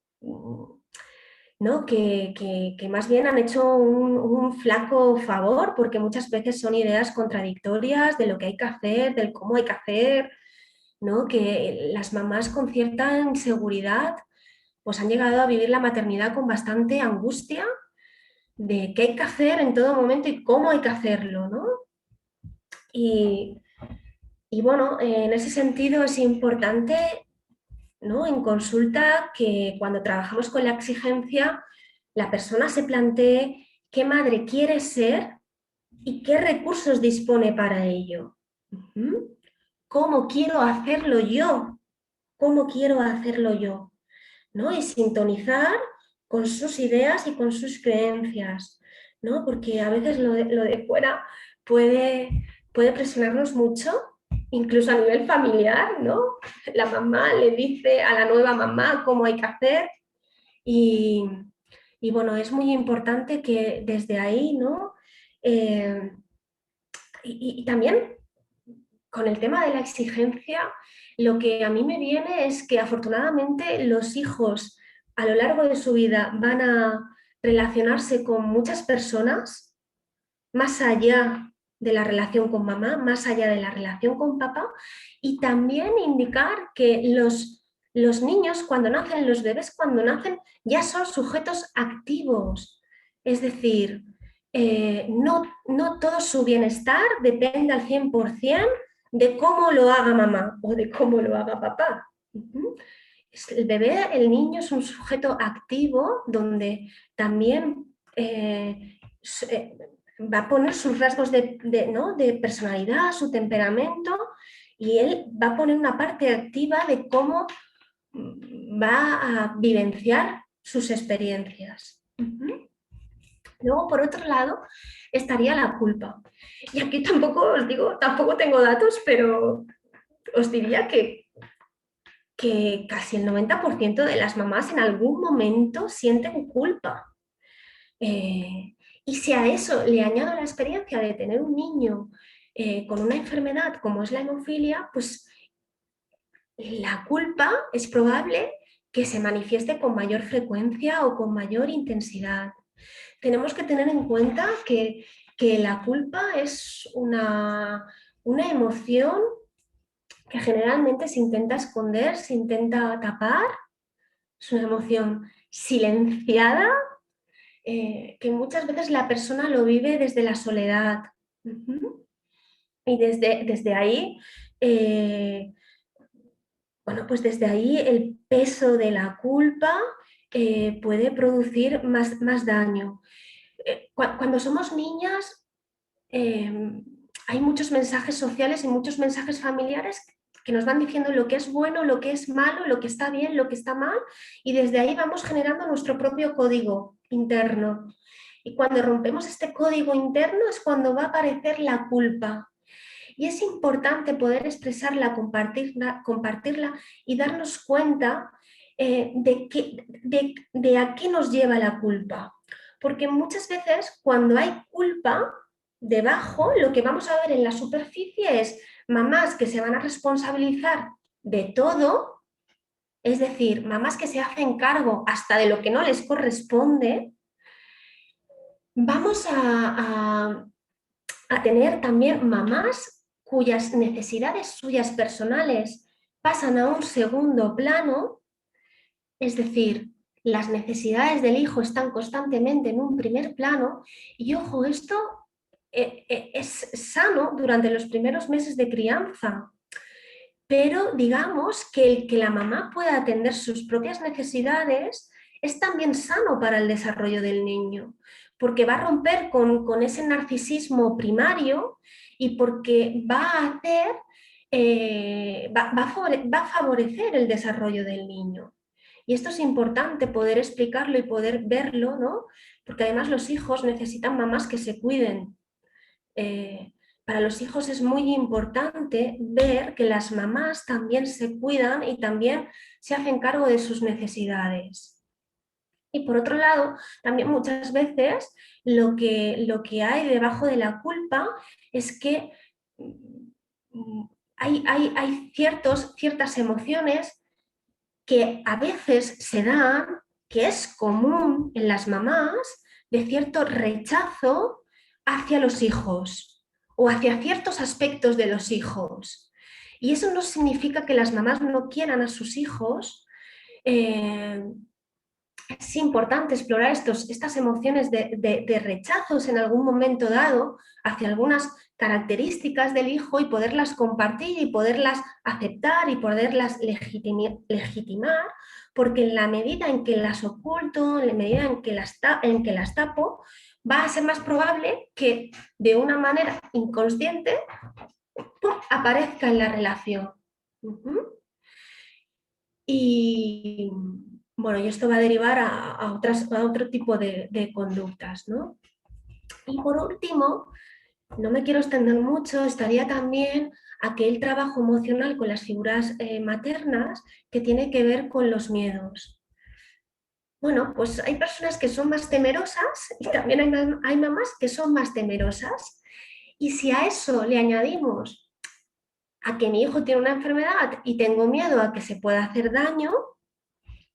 ¿no? que más bien han hecho un flaco favor porque muchas veces son ideas contradictorias de lo que hay que hacer, del cómo hay que hacer, ¿no? Que las mamás con cierta inseguridad pues han llegado a vivir la maternidad con bastante angustia de qué hay que hacer en todo momento y cómo hay que hacerlo, ¿no? Y bueno, en ese sentido es importante, ¿no? En consulta que cuando trabajamos con la exigencia, la persona se plantee qué madre quiere ser y qué recursos dispone para ello. ¿Cómo quiero hacerlo yo? ¿Cómo quiero hacerlo yo? ¿No? Y sintonizar con sus ideas y con sus creencias, ¿no? Porque a veces lo de fuera puede presionarnos mucho, incluso a nivel familiar, ¿no? La mamá le dice a la nueva mamá cómo hay que hacer y bueno, es muy importante que desde ahí, ¿no? Y también con el tema de la exigencia, lo que a mí me viene es que afortunadamente los hijos a lo largo de su vida van a relacionarse con muchas personas, más allá de la relación con mamá, más allá de la relación con papá, y también indicar que los niños cuando nacen, los bebés cuando nacen, ya son sujetos activos. Es decir, no todo su bienestar depende al 100% de cómo lo haga mamá o de cómo lo haga papá. El bebé, el niño es un sujeto activo donde también va a poner sus rasgos de personalidad, su temperamento, y él va a poner una parte activa de cómo va a vivenciar sus experiencias. Luego, por otro lado, estaría la culpa. Y aquí tampoco os digo, tampoco tengo datos, pero os diría que casi el 90% de las mamás en algún momento sienten culpa. Y si a eso le añado la experiencia de tener un niño con una enfermedad como es la hemofilia, pues la culpa es probable que se manifieste con mayor frecuencia o con mayor intensidad. Tenemos que tener en cuenta que la culpa es una emoción que generalmente se intenta esconder, se intenta tapar. Es una emoción silenciada, que muchas veces la persona lo vive desde la soledad. Y desde ahí, bueno, pues desde ahí el peso de la culpa puede producir más daño. Cuando somos niñas, hay muchos mensajes sociales y muchos mensajes familiares que nos van diciendo lo que es bueno, lo que es malo, lo que está bien, lo que está mal, y desde ahí vamos generando nuestro propio código interno. Y cuando rompemos este código interno es cuando va a aparecer la culpa. Y es importante poder expresarla, compartirla y darnos cuenta de a qué nos lleva la culpa. Porque muchas veces cuando hay culpa, debajo lo que vamos a ver en la superficie es mamás que se van a responsabilizar de todo, es decir, mamás que se hacen cargo hasta de lo que no les corresponde. Vamos a tener también mamás cuyas necesidades suyas personales pasan a un segundo plano, es decir, las necesidades del hijo están constantemente en un primer plano, y ojo, esto es sano durante los primeros meses de crianza, pero digamos que el que la mamá pueda atender sus propias necesidades es también sano para el desarrollo del niño, porque va a romper con ese narcisismo primario y porque va a hacer, va a favorecer el desarrollo del niño. Y esto es importante poder explicarlo y poder verlo, ¿no? Porque además los hijos necesitan mamás que se cuiden. Para los hijos es muy importante ver que las mamás también se cuidan y también se hacen cargo de sus necesidades. Y por otro lado, también muchas veces lo que hay debajo de la culpa es que hay ciertas emociones que a veces se dan, que es común en las mamás, de cierto rechazo hacia los hijos o hacia ciertos aspectos de los hijos. Y eso no significa que las mamás no quieran a sus hijos. Es importante explorar estas emociones de rechazos en algún momento dado hacia algunas características del hijo y poderlas compartir y poderlas aceptar y poderlas legitimar, porque en la medida en que las oculto, en la medida en que las tapo, va a ser más probable que de una manera inconsciente aparezca en la relación. Y bueno, y esto va a derivar a otro tipo de conductas, ¿no? Y por último, no me quiero extender mucho, estaría también aquel trabajo emocional con las figuras maternas que tiene que ver con los miedos. Bueno, pues hay personas que son más temerosas y también hay mamás que son más temerosas. Y si a eso le añadimos a que mi hijo tiene una enfermedad y tengo miedo a que se pueda hacer daño,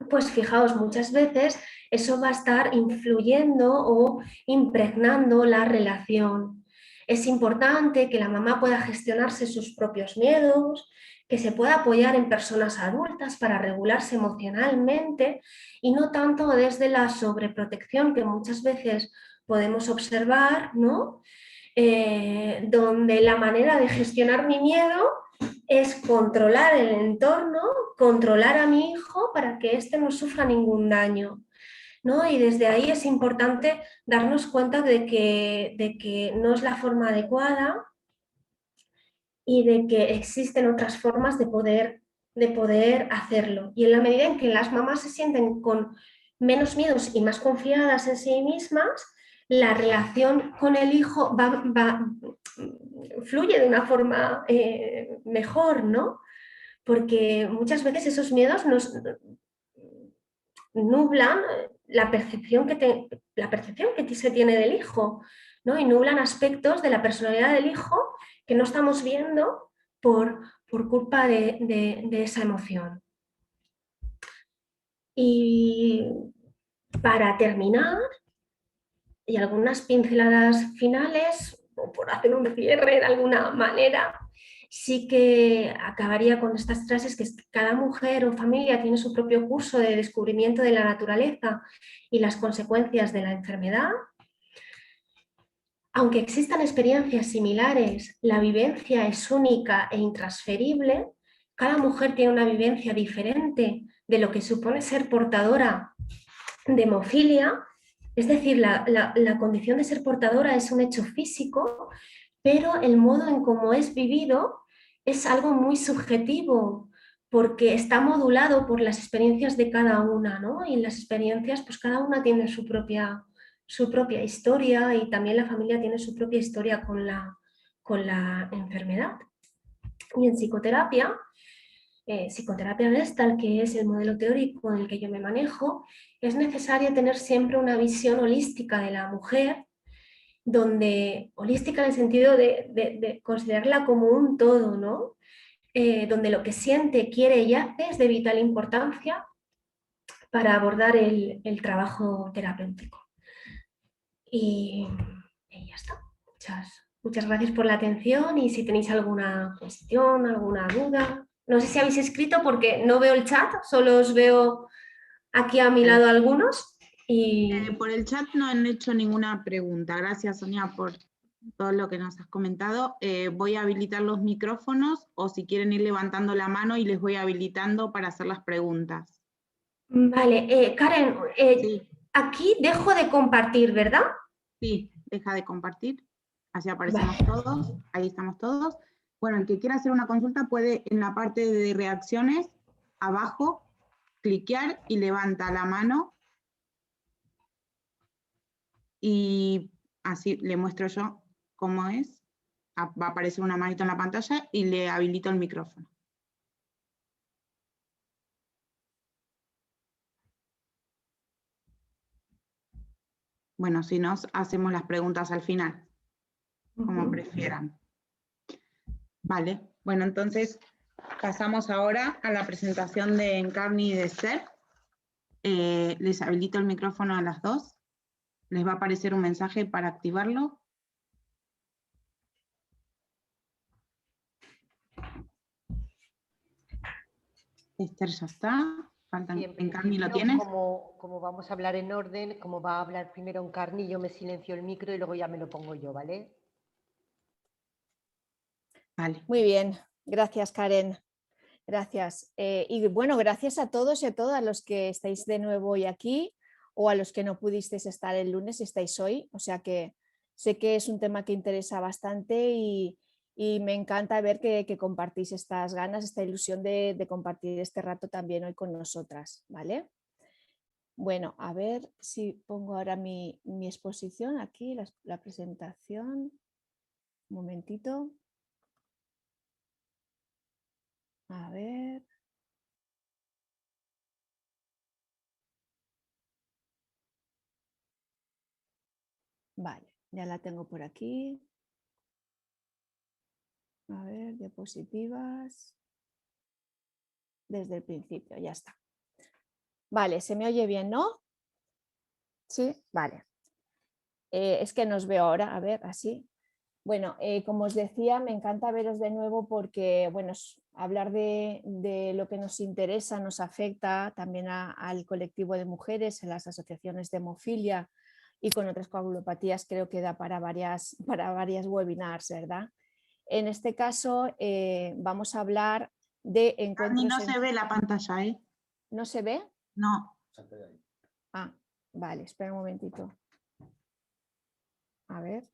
pues fijaos, muchas veces eso va a estar influyendo o impregnando la relación. Es importante que la mamá pueda gestionarse sus propios miedos, que se pueda apoyar en personas adultas para regularse emocionalmente y no tanto desde la sobreprotección que muchas veces podemos observar, ¿no? Donde la manera de gestionar mi miedo es controlar el entorno, controlar a mi hijo para que éste no sufra ningún daño, ¿no? Y desde ahí es importante darnos cuenta de que no es la forma adecuada y de que existen otras formas de poder hacerlo. Y en la medida en que las mamás se sienten con menos miedos y más confiadas en sí mismas, la relación con el hijo fluye de una forma mejor, ¿no? Porque muchas veces esos miedos nublan la percepción que se tiene del hijo, ¿no? Y nublan aspectos de la personalidad del hijo que no estamos viendo por culpa de esa emoción. Y para terminar, y algunas pinceladas finales, o por hacer un cierre de alguna manera, sí que acabaría con estas frases, que es que cada mujer o familia tiene su propio curso de descubrimiento de la naturaleza y las consecuencias de la enfermedad. Aunque existan experiencias similares, la vivencia es única e intransferible. Cada mujer tiene una vivencia diferente de lo que supone ser portadora de hemofilia. Es decir, la condición de ser portadora es un hecho físico, pero el modo en cómo es vivido es algo muy subjetivo, porque está modulado por las experiencias de cada una, ¿no? Y las experiencias, pues cada una tiene su propia historia, y también la familia tiene su propia historia con la enfermedad. Y en psicoterapia, psicoterapia Gestalt, que es el modelo teórico en el que yo me manejo, es necesario tener siempre una visión holística de la mujer, holística en el sentido de considerarla como un todo, ¿no? Donde lo que siente, quiere y hace es de vital importancia para abordar el trabajo terapéutico. Y ya está. Muchas gracias por la atención, y si tenéis alguna cuestión, alguna duda. No sé si habéis escrito porque no veo el chat, solo os veo aquí a mi lado algunos. Por el chat no han hecho ninguna pregunta. Gracias, Sonia, por todo lo que nos has comentado. Voy a habilitar los micrófonos, o si quieren ir levantando la mano y les voy habilitando para hacer las preguntas. Vale, Karen, Sí. Aquí dejo de compartir, ¿verdad? Sí, deja de compartir. Así aparecemos todos. Ahí estamos todos. Bueno, el que quiera hacer una consulta puede, en la parte de reacciones, abajo, cliquear y levanta la mano. Y así le muestro yo cómo es. Va a aparecer una manito en la pantalla y le habilito el micrófono. Bueno, si no, hacemos las preguntas al final, como prefieran. Vale, bueno, entonces pasamos ahora a la presentación de Encarni y de Ser. Les habilito el micrófono a las dos. Les va a aparecer un mensaje para activarlo. Esther ya está. Faltan, Encarni lo tienes. Como vamos a hablar en orden, como va a hablar primero Encarni, yo me silencio el micro y luego ya me lo pongo yo, ¿vale? Vale. Muy bien, gracias, Karen. Gracias. Y bueno, gracias a todos y a todas los que estáis de nuevo hoy aquí, o a los que no pudisteis estar el lunes y estáis hoy. O sea que sé que es un tema que interesa bastante, y me encanta ver que compartís estas ganas, esta ilusión de compartir este rato también hoy con nosotras, ¿vale? Bueno, a ver si pongo ahora mi exposición aquí, la presentación. Un momentito. A ver. Vale, ya la tengo por aquí. A ver, diapositivas. Desde el principio, ya está. Vale, ¿se me oye bien, no? Sí, vale. Es que nos veo ahora, a ver, así. Bueno, como os decía, me encanta veros de nuevo porque, bueno, hablar de lo que nos interesa, nos afecta también al colectivo de mujeres, en las asociaciones de hemofilia y con otras coagulopatías, creo que da para varias webinars, ¿verdad? En este caso vamos a hablar de encuentros... No se ve la pantalla, ¿eh? ¿No se ve? No. Ah, vale, espera un momentito. A ver.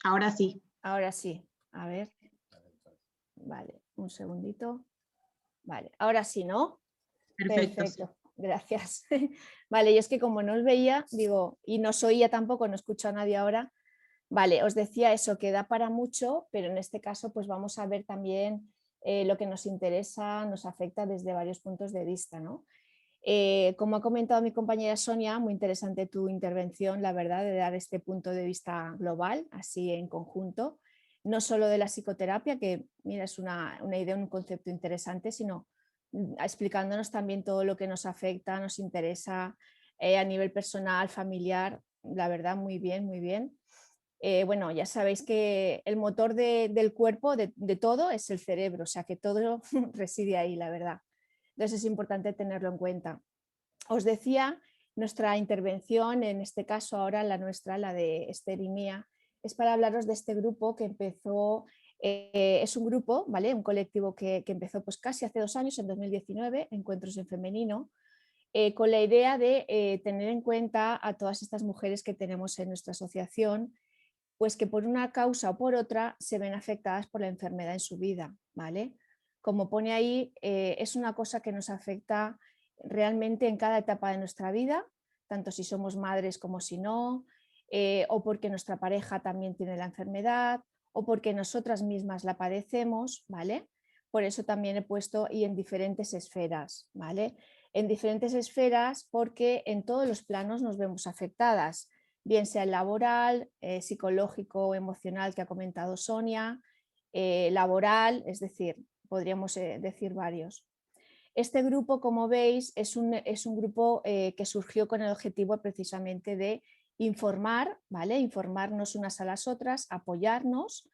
Ahora sí. Ahora sí, a ver. Vale, un segundito. Vale, ahora sí, ¿no? Perfecto. Perfecto. gracias. Vale, y es que como no os veía, digo, y no os oía tampoco, no escucho a nadie ahora. Vale, os decía eso, que da para mucho, pero en este caso pues vamos a ver también lo que nos interesa, nos afecta desde varios puntos de vista, ¿no? Como ha comentado mi compañera Sonia, muy interesante tu intervención, la verdad, de dar este punto de vista global, así en conjunto, no solo de la psicoterapia, que mira, es una idea, un concepto interesante, sino explicándonos también todo lo que nos afecta, nos interesa a nivel personal, familiar, la verdad, muy bien, muy bien. Bueno, ya sabéis que el motor del cuerpo, de todo, es el cerebro, o sea que todo reside ahí, la verdad. Entonces es importante tenerlo en cuenta. Os decía, nuestra intervención, en este caso ahora la nuestra, la de Esther y mía, es para hablaros de este grupo que empezó, es un grupo, ¿vale? Un colectivo que empezó pues casi hace 2 años, en 2019, Encuentros en Femenino, con la idea de tener en cuenta a todas estas mujeres que tenemos en nuestra asociación, pues que por una causa o por otra se ven afectadas por la enfermedad en su vida, ¿vale? Como pone ahí, es una cosa que nos afecta realmente en cada etapa de nuestra vida, tanto si somos madres como si no, o porque nuestra pareja también tiene la enfermedad, o porque nosotras mismas la padecemos, ¿vale? Por eso también he puesto y en diferentes esferas, ¿vale? En diferentes esferas porque en todos los planos nos vemos afectadas, bien sea el laboral, psicológico o emocional que ha comentado Sonia, laboral, es decir, podríamos decir varios. Este grupo, como veis, es un grupo que surgió con el objetivo precisamente de informar, ¿vale? Informarnos unas a las otras, apoyarnos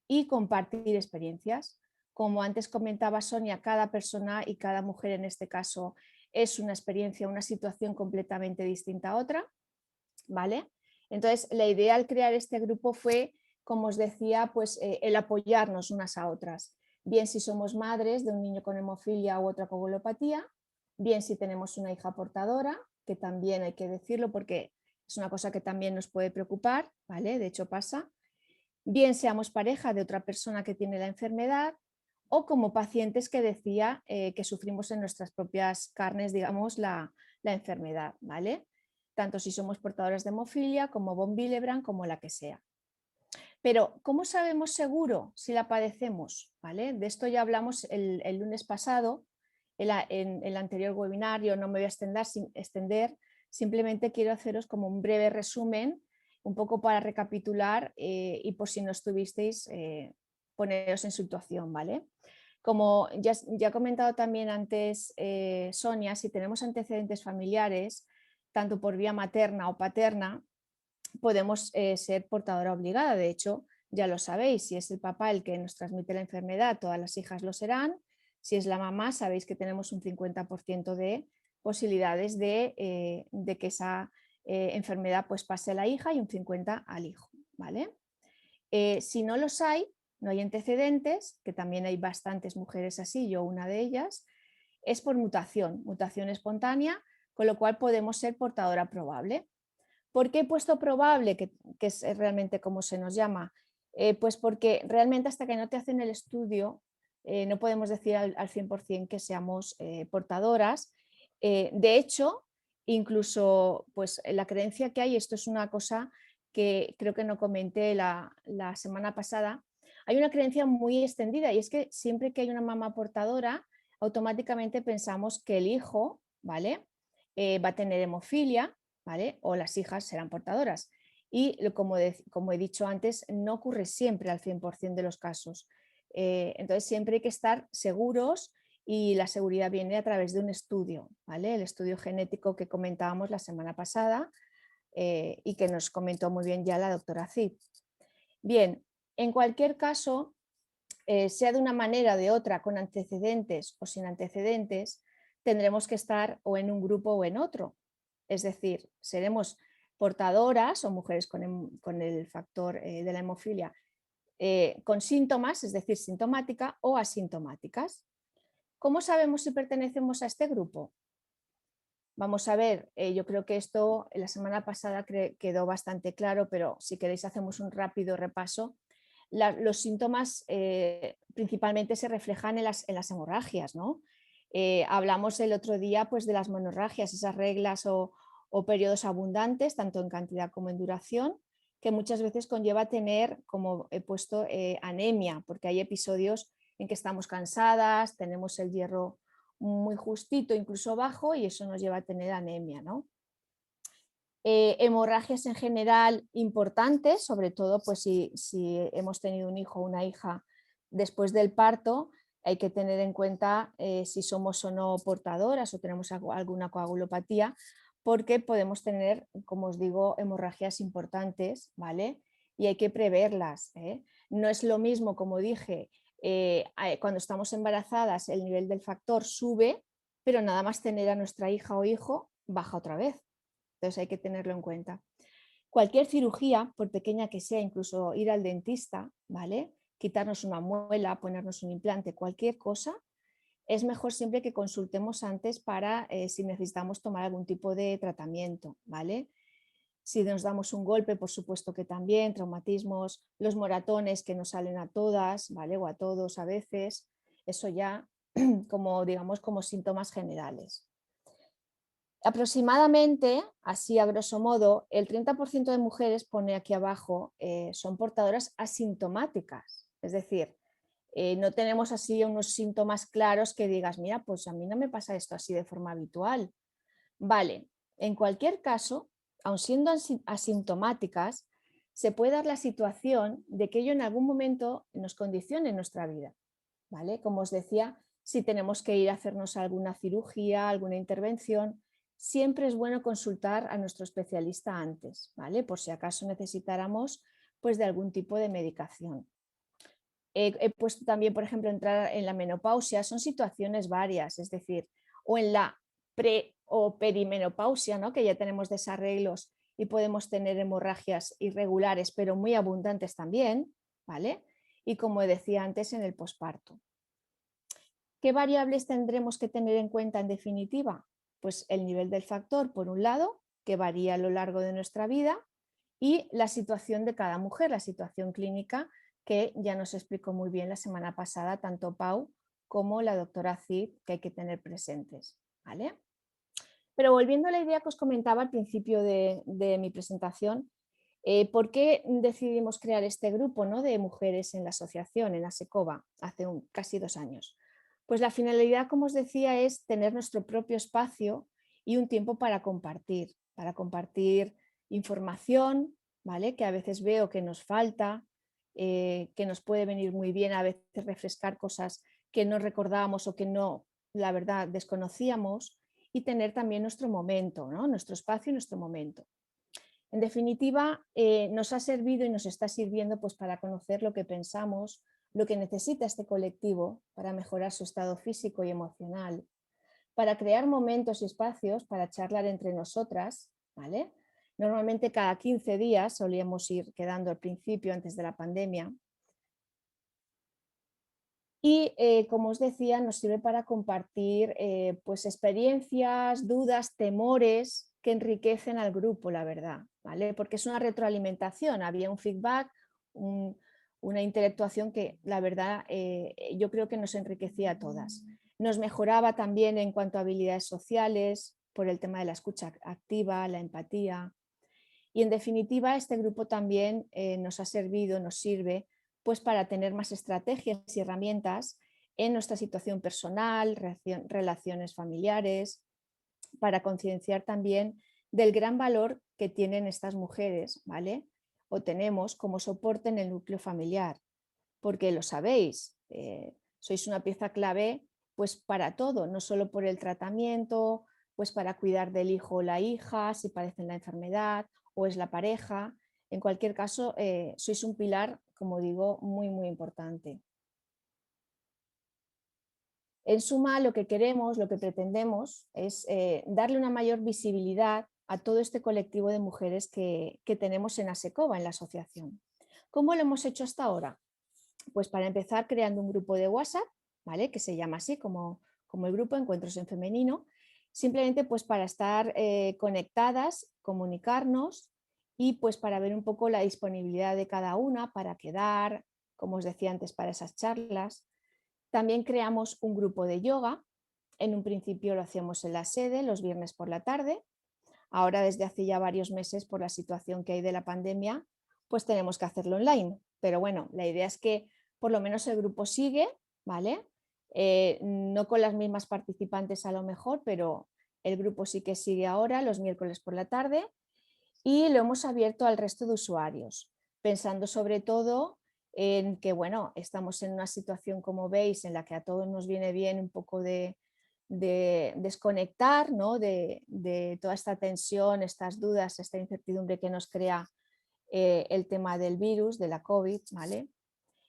y compartir experiencias. Como antes comentaba Sonia, cada persona y cada mujer en este caso es una experiencia, una situación completamente distinta a otra, ¿vale? Entonces, la idea al crear este grupo fue, como os decía, pues el apoyarnos unas a otras. Bien si somos madres de un niño con hemofilia u otra coagulopatía, bien si tenemos una hija portadora, que también hay que decirlo porque es una cosa que también nos puede preocupar, ¿vale? De hecho pasa. Bien seamos pareja de otra persona que tiene la enfermedad o como pacientes que decía que sufrimos en nuestras propias carnes, digamos, la enfermedad, ¿vale? Tanto si somos portadoras de hemofilia como von Willebrand, como la que sea. Pero, ¿cómo sabemos seguro si la padecemos? ¿Vale? De esto ya hablamos el lunes pasado, en el anterior webinario, no me voy a extender, simplemente quiero haceros como un breve resumen, un poco para recapitular y por si no estuvisteis, poneros en situación, ¿vale? Como ya ha comentado también antes Sonia, si tenemos antecedentes familiares, tanto por vía materna o paterna, podemos ser portadora obligada. De hecho, ya lo sabéis, si es el papá el que nos transmite la enfermedad, todas las hijas lo serán. Si es la mamá, sabéis que tenemos un 50% de posibilidades de que esa enfermedad pues, pase a la hija y un 50% al hijo, ¿vale? Si no los hay, no hay antecedentes, que también hay bastantes mujeres así, yo una de ellas, es por mutación espontánea, con lo cual podemos ser portadora probable. ¿Por qué he puesto probable, que es realmente como se nos llama? Pues porque realmente hasta que no te hacen el estudio no podemos decir al 100% que seamos portadoras. De hecho, incluso pues, la creencia que hay, esto es una cosa que creo que no comenté la semana pasada, hay una creencia muy extendida y es que siempre que hay una mamá portadora, automáticamente pensamos que el hijo, ¿vale? Va a tener hemofilia, ¿vale? O las hijas serán portadoras. Y como he dicho antes, no ocurre siempre al 100% de los casos. Entonces siempre hay que estar seguros y la seguridad viene a través de un estudio, ¿vale? El estudio genético que comentábamos la semana pasada y que nos comentó muy bien ya la doctora Cid. Bien, en cualquier caso, sea de una manera o de otra, con antecedentes o sin antecedentes, tendremos que estar o en un grupo o en otro. Es decir, seremos portadoras o mujeres con el factor de la hemofilia con síntomas, es decir, sintomática o asintomáticas. ¿Cómo sabemos si pertenecemos a este grupo? Vamos a ver, yo creo que esto la semana pasada quedó bastante claro, pero si queréis hacemos un rápido repaso. Los síntomas principalmente se reflejan en las hemorragias, ¿no? Hablamos el otro día pues, de las menorragias, esas reglas o periodos abundantes, tanto en cantidad como en duración, que muchas veces conlleva tener, como he puesto, anemia, porque hay episodios en que estamos cansadas, tenemos el hierro muy justito, incluso bajo, y eso nos lleva a tener anemia, ¿no? Hemorragias en general importantes, sobre todo pues, si hemos tenido un hijo o una hija después del parto, hay que tener en cuenta si somos o no portadoras o tenemos alguna coagulopatía, porque podemos tener, como os digo, hemorragias importantes, ¿vale? Y hay que preverlas, ¿eh? No es lo mismo, como dije, cuando estamos embarazadas el nivel del factor sube, pero nada más tener a nuestra hija o hijo baja otra vez. Entonces hay que tenerlo en cuenta. Cualquier cirugía, por pequeña que sea, incluso ir al dentista, ¿vale? Quitarnos una muela, ponernos un implante, cualquier cosa, es mejor siempre que consultemos antes para si necesitamos tomar algún tipo de tratamiento, ¿vale? Si nos damos un golpe, por supuesto que también, traumatismos, los moratones que nos salen a todas, ¿vale? O a todos a veces, eso ya como, digamos, como síntomas generales. Aproximadamente, así a grosso modo, el 30% de mujeres, pone aquí abajo, son portadoras asintomáticas, es decir, no tenemos así unos síntomas claros que digas, mira, pues a mí no me pasa esto así de forma habitual. Vale, en cualquier caso, aun siendo asintomáticas, se puede dar la situación de que ello en algún momento nos condicione nuestra vida, ¿vale? Como os decía, si tenemos que ir a hacernos alguna cirugía, alguna intervención, siempre es bueno consultar a nuestro especialista antes, ¿vale? Por si acaso necesitáramos pues, de algún tipo de medicación. He puesto también, por ejemplo, entrar en la menopausia, son situaciones varias, es decir, o en la pre o perimenopausia, ¿no? Que ya tenemos desarreglos y podemos tener hemorragias irregulares, pero muy abundantes también, ¿vale? Y como decía antes, en el posparto. ¿Qué variables tendremos que tener en cuenta en definitiva? Pues el nivel del factor, por un lado, que varía a lo largo de nuestra vida, y la situación de cada mujer, la situación clínica, que ya nos explicó muy bien la semana pasada tanto Pau como la doctora Cid, que hay que tener presentes, ¿vale? Pero volviendo a la idea que os comentaba al principio de mi presentación, ¿por qué decidimos crear este grupo, ¿no? de mujeres en la asociación, en ASECOBA, hace casi 2 años? Pues la finalidad, como os decía, es tener nuestro propio espacio y un tiempo para compartir información, ¿vale? Que a veces veo que nos falta, que nos puede venir muy bien a veces refrescar cosas que no recordábamos o que no, la verdad, desconocíamos, y tener también nuestro momento, ¿no? Nuestro espacio y nuestro momento. En definitiva, nos ha servido y nos está sirviendo pues, para conocer lo que pensamos, lo que necesita este colectivo para mejorar su estado físico y emocional, para crear momentos y espacios para charlar entre nosotras, ¿vale? Normalmente cada 15 días solíamos ir quedando al principio, antes de la pandemia. Y como os decía, nos sirve para compartir pues experiencias, dudas, temores que enriquecen al grupo, la verdad, ¿vale? Porque es una retroalimentación, había un feedback, una intelectuación que la verdad yo creo que nos enriquecía a todas. Nos mejoraba también en cuanto a habilidades sociales, por el tema de la escucha activa, la empatía. Y en definitiva, este grupo también nos ha servido, nos sirve pues para tener más estrategias y herramientas en nuestra situación personal, relaciones familiares, para concienciar también del gran valor que tienen estas mujeres, ¿vale? O tenemos como soporte en el núcleo familiar, porque lo sabéis, sois una pieza clave pues para todo, no solo por el tratamiento, pues para cuidar del hijo o la hija, si padecen la enfermedad o es la pareja. En cualquier caso, sois un pilar, como digo, muy, muy importante. En suma, lo que queremos, lo que pretendemos es darle una mayor visibilidad a todo este colectivo de mujeres que tenemos en ASECOBA, en la asociación. ¿Cómo lo hemos hecho hasta ahora? Pues para empezar creando un grupo de WhatsApp, ¿vale? Que se llama así como el grupo Encuentros en Femenino, simplemente pues para estar conectadas, comunicarnos y pues para ver un poco la disponibilidad de cada una para quedar, como os decía antes, para esas charlas. También creamos un grupo de yoga, En un principio lo hacíamos en la sede los viernes por la tarde. Ahora, desde hace ya varios meses, por la situación que hay de la pandemia, pues tenemos que hacerlo online. Pero bueno, la idea es que por lo menos el grupo sigue, ¿vale? No con las mismas participantes a lo mejor, pero el grupo sí que sigue ahora los miércoles por la tarde y lo hemos abierto al resto de usuarios, pensando sobre todo en que, bueno, estamos en una situación, como veis, en la que a todos nos viene bien un poco de desconectar, ¿no? de toda esta tensión, estas dudas, esta incertidumbre que nos crea el tema del virus, de la COVID, ¿vale?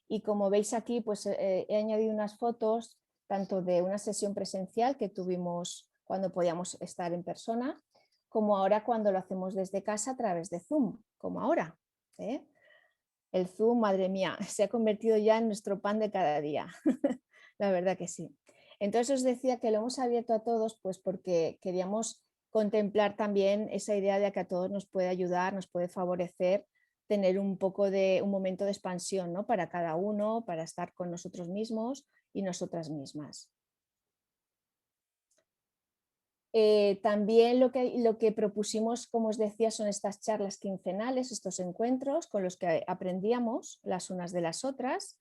Y como veis aquí, pues he añadido unas fotos tanto de una sesión presencial que tuvimos cuando podíamos estar en persona, como ahora cuando lo hacemos desde casa a través de Zoom, como ahora. El Zoom, madre mía, se ha convertido ya en nuestro pan de cada día. La verdad que sí. Entonces os decía que lo hemos abierto a todos pues porque queríamos contemplar también esa idea de que a todos nos puede ayudar, nos puede favorecer tener un poco de un momento de expansión, ¿no? Para cada uno, para estar con nosotros mismos y nosotras mismas. También lo que propusimos, como os decía, son estas charlas quincenales, estos encuentros con los que aprendíamos las unas de las otras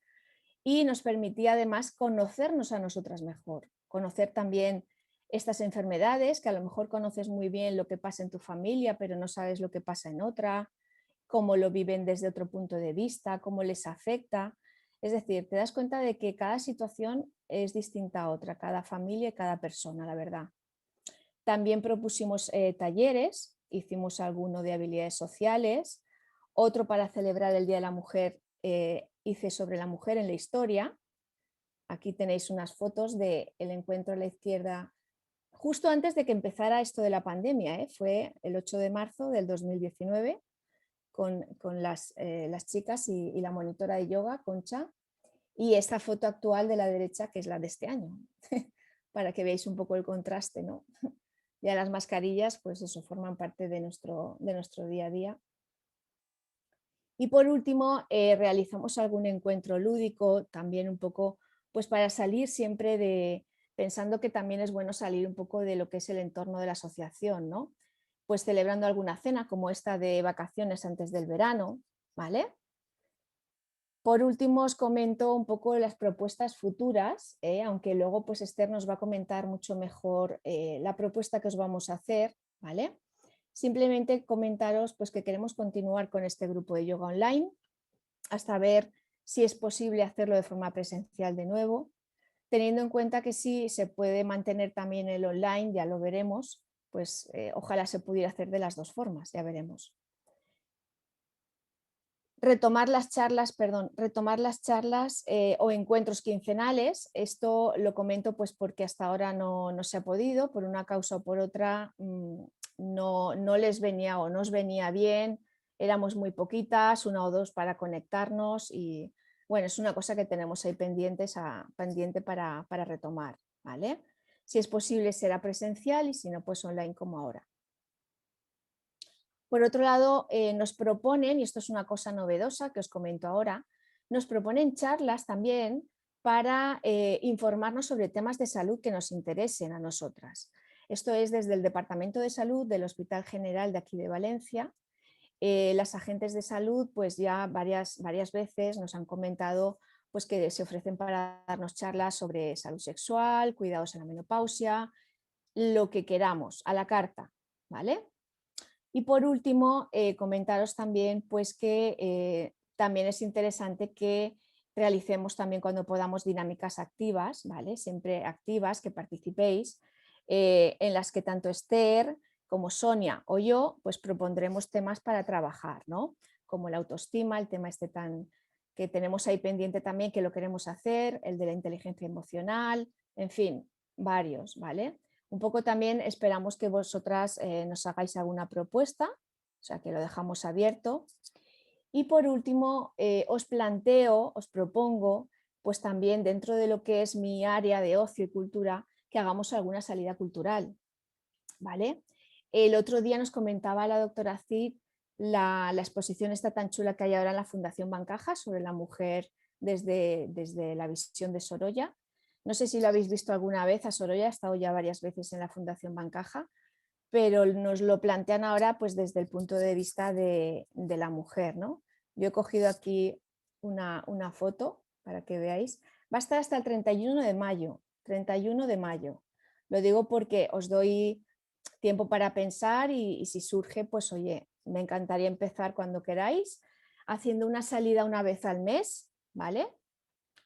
y nos permitía además conocernos a nosotras mejor, conocer también estas enfermedades, que a lo mejor conoces muy bien lo que pasa en tu familia, pero no sabes lo que pasa en otra, cómo lo viven desde otro punto de vista, cómo les afecta. Es decir, te das cuenta de que cada situación es distinta a otra, cada familia y cada persona, la verdad. También propusimos talleres, hicimos alguno de habilidades sociales, otro para celebrar el Día de la Mujer, hice sobre la mujer en la historia. Aquí tenéis unas fotos del encuentro a la izquierda, justo antes de que empezara esto de la pandemia, fue el 8 de marzo del 2019, con las chicas y la monitora de yoga, Concha, y esta foto actual de la derecha, que es la de este año, para que veáis un poco el contraste, ¿no? Ya las mascarillas, pues eso, forman parte de nuestro día a día. Y por último, realizamos algún encuentro lúdico, también un poco, pues para salir siempre pensando que también es bueno salir un poco de lo que es el entorno de la asociación, ¿no? Pues celebrando alguna cena como esta de vacaciones antes del verano, ¿vale? Por último, os comento un poco las propuestas futuras, aunque luego pues Esther nos va a comentar mucho mejor la propuesta que os vamos a hacer, ¿vale? Simplemente comentaros pues, que queremos continuar con este grupo de yoga online hasta ver si es posible hacerlo de forma presencial de nuevo, teniendo en cuenta que sí se puede mantener también el online, ya lo veremos, pues ojalá se pudiera hacer de las dos formas, ya veremos. Retomar las charlas o encuentros quincenales, esto lo comento pues porque hasta ahora no se ha podido, por una causa o por otra no les venía o nos venía bien, éramos muy poquitas, una o dos para conectarnos y bueno, es una cosa que tenemos ahí pendiente para retomar, ¿vale? Si es posible será presencial y si no pues online como ahora. Por otro lado, nos proponen, y esto es una cosa novedosa que os comento ahora, nos proponen charlas también para informarnos sobre temas de salud que nos interesen a nosotras. Esto es desde el Departamento de Salud del Hospital General de aquí de Valencia. Las agentes de salud pues ya varias veces nos han comentado pues, que se ofrecen para darnos charlas sobre salud sexual, cuidados en la menopausia, lo que queramos, a la carta, ¿vale? Y por último, comentaros también pues, que también es interesante que realicemos también cuando podamos dinámicas activas, ¿vale? Siempre activas, que participéis, en las que tanto Esther como Sonia o yo pues, propondremos temas para trabajar, ¿no? Como la autoestima, el tema este que tenemos ahí pendiente también que lo queremos hacer, el de la inteligencia emocional, en fin, varios, ¿vale? Un poco también esperamos que vosotras nos hagáis alguna propuesta, o sea que lo dejamos abierto. Y por último, os propongo, pues también dentro de lo que es mi área de ocio y cultura, que hagamos alguna salida cultural, ¿vale? El otro día nos comentaba la doctora Cid la exposición esta tan chula que hay ahora en la Fundación Bancaja sobre la mujer desde la visión de Sorolla. No sé si lo habéis visto alguna vez, a Sorolla ha estado ya varias veces en la Fundación Bancaja, pero nos lo plantean ahora pues desde el punto de vista de la mujer, ¿no? Yo he cogido aquí una foto para que veáis. Va a estar hasta el 31 de mayo, 31 de mayo. Lo digo porque os doy tiempo para pensar y si surge, pues oye, me encantaría empezar cuando queráis, haciendo una salida una vez al mes, ¿vale?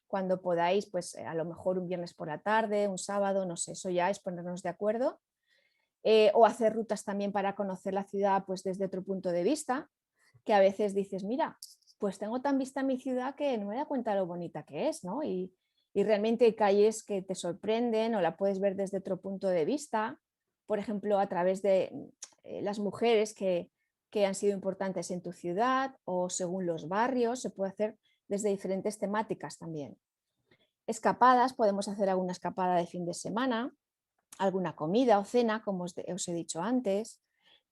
Cuando podáis, pues a lo mejor un viernes por la tarde, un sábado, no sé, eso ya es ponernos de acuerdo. O hacer rutas también para conocer la ciudad pues desde otro punto de vista, que a veces dices, mira, pues tengo tan vista mi ciudad que no me da cuenta lo bonita que es, ¿no? Y realmente hay calles que te sorprenden o la puedes ver desde otro punto de vista, por ejemplo, a través de las mujeres que han sido importantes en tu ciudad o según los barrios, se puede hacer desde diferentes temáticas también. Escapadas, podemos hacer alguna escapada de fin de semana, alguna comida o cena, como os he dicho antes,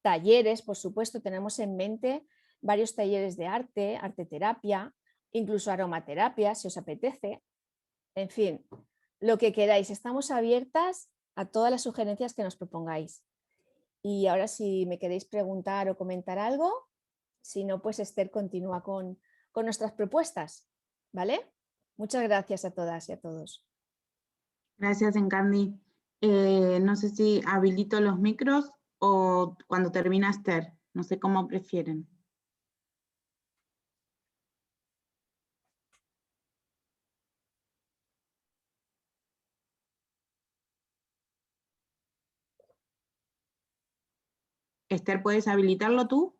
talleres, por supuesto, tenemos en mente varios talleres de arte, arteterapia, incluso aromaterapia, si os apetece. En fin, lo que queráis, estamos abiertas a todas las sugerencias que nos propongáis. Y ahora si me queréis preguntar o comentar algo, si no, pues Esther continúa con nuestras propuestas, ¿vale? Muchas gracias a todas y a todos. Gracias, Encarni. No sé si habilito los micros o cuando termina Esther. No sé cómo prefieren. Esther, ¿puedes habilitarlo tú?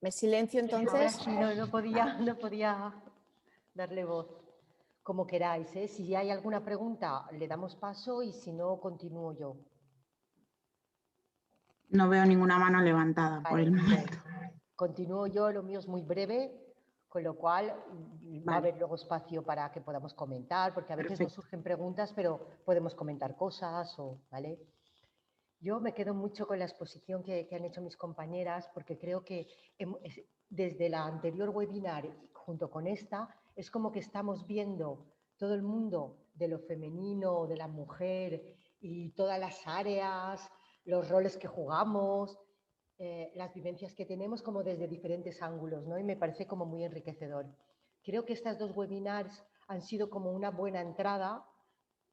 Me silencio entonces. Sí, no podía darle voz. Como queráis, ¿eh? Si hay alguna pregunta, le damos paso y si no, continúo yo. No veo ninguna mano levantada por Vale, el momento. pues, continúo yo, lo mío es muy breve, con lo cual va a Vale. haber luego espacio para que podamos comentar, porque a veces nos Perfecto. surgen preguntas, pero podemos comentar cosas, ¿vale? Yo me quedo mucho con la exposición que han hecho mis compañeras, porque creo que desde la anterior webinar junto con esta, es como que estamos viendo todo el mundo de lo femenino, de la mujer y todas las áreas, los roles que jugamos, las vivencias que tenemos como desde diferentes ángulos, ¿no? Y me parece como muy enriquecedor. Creo que estas dos webinars han sido como una buena entrada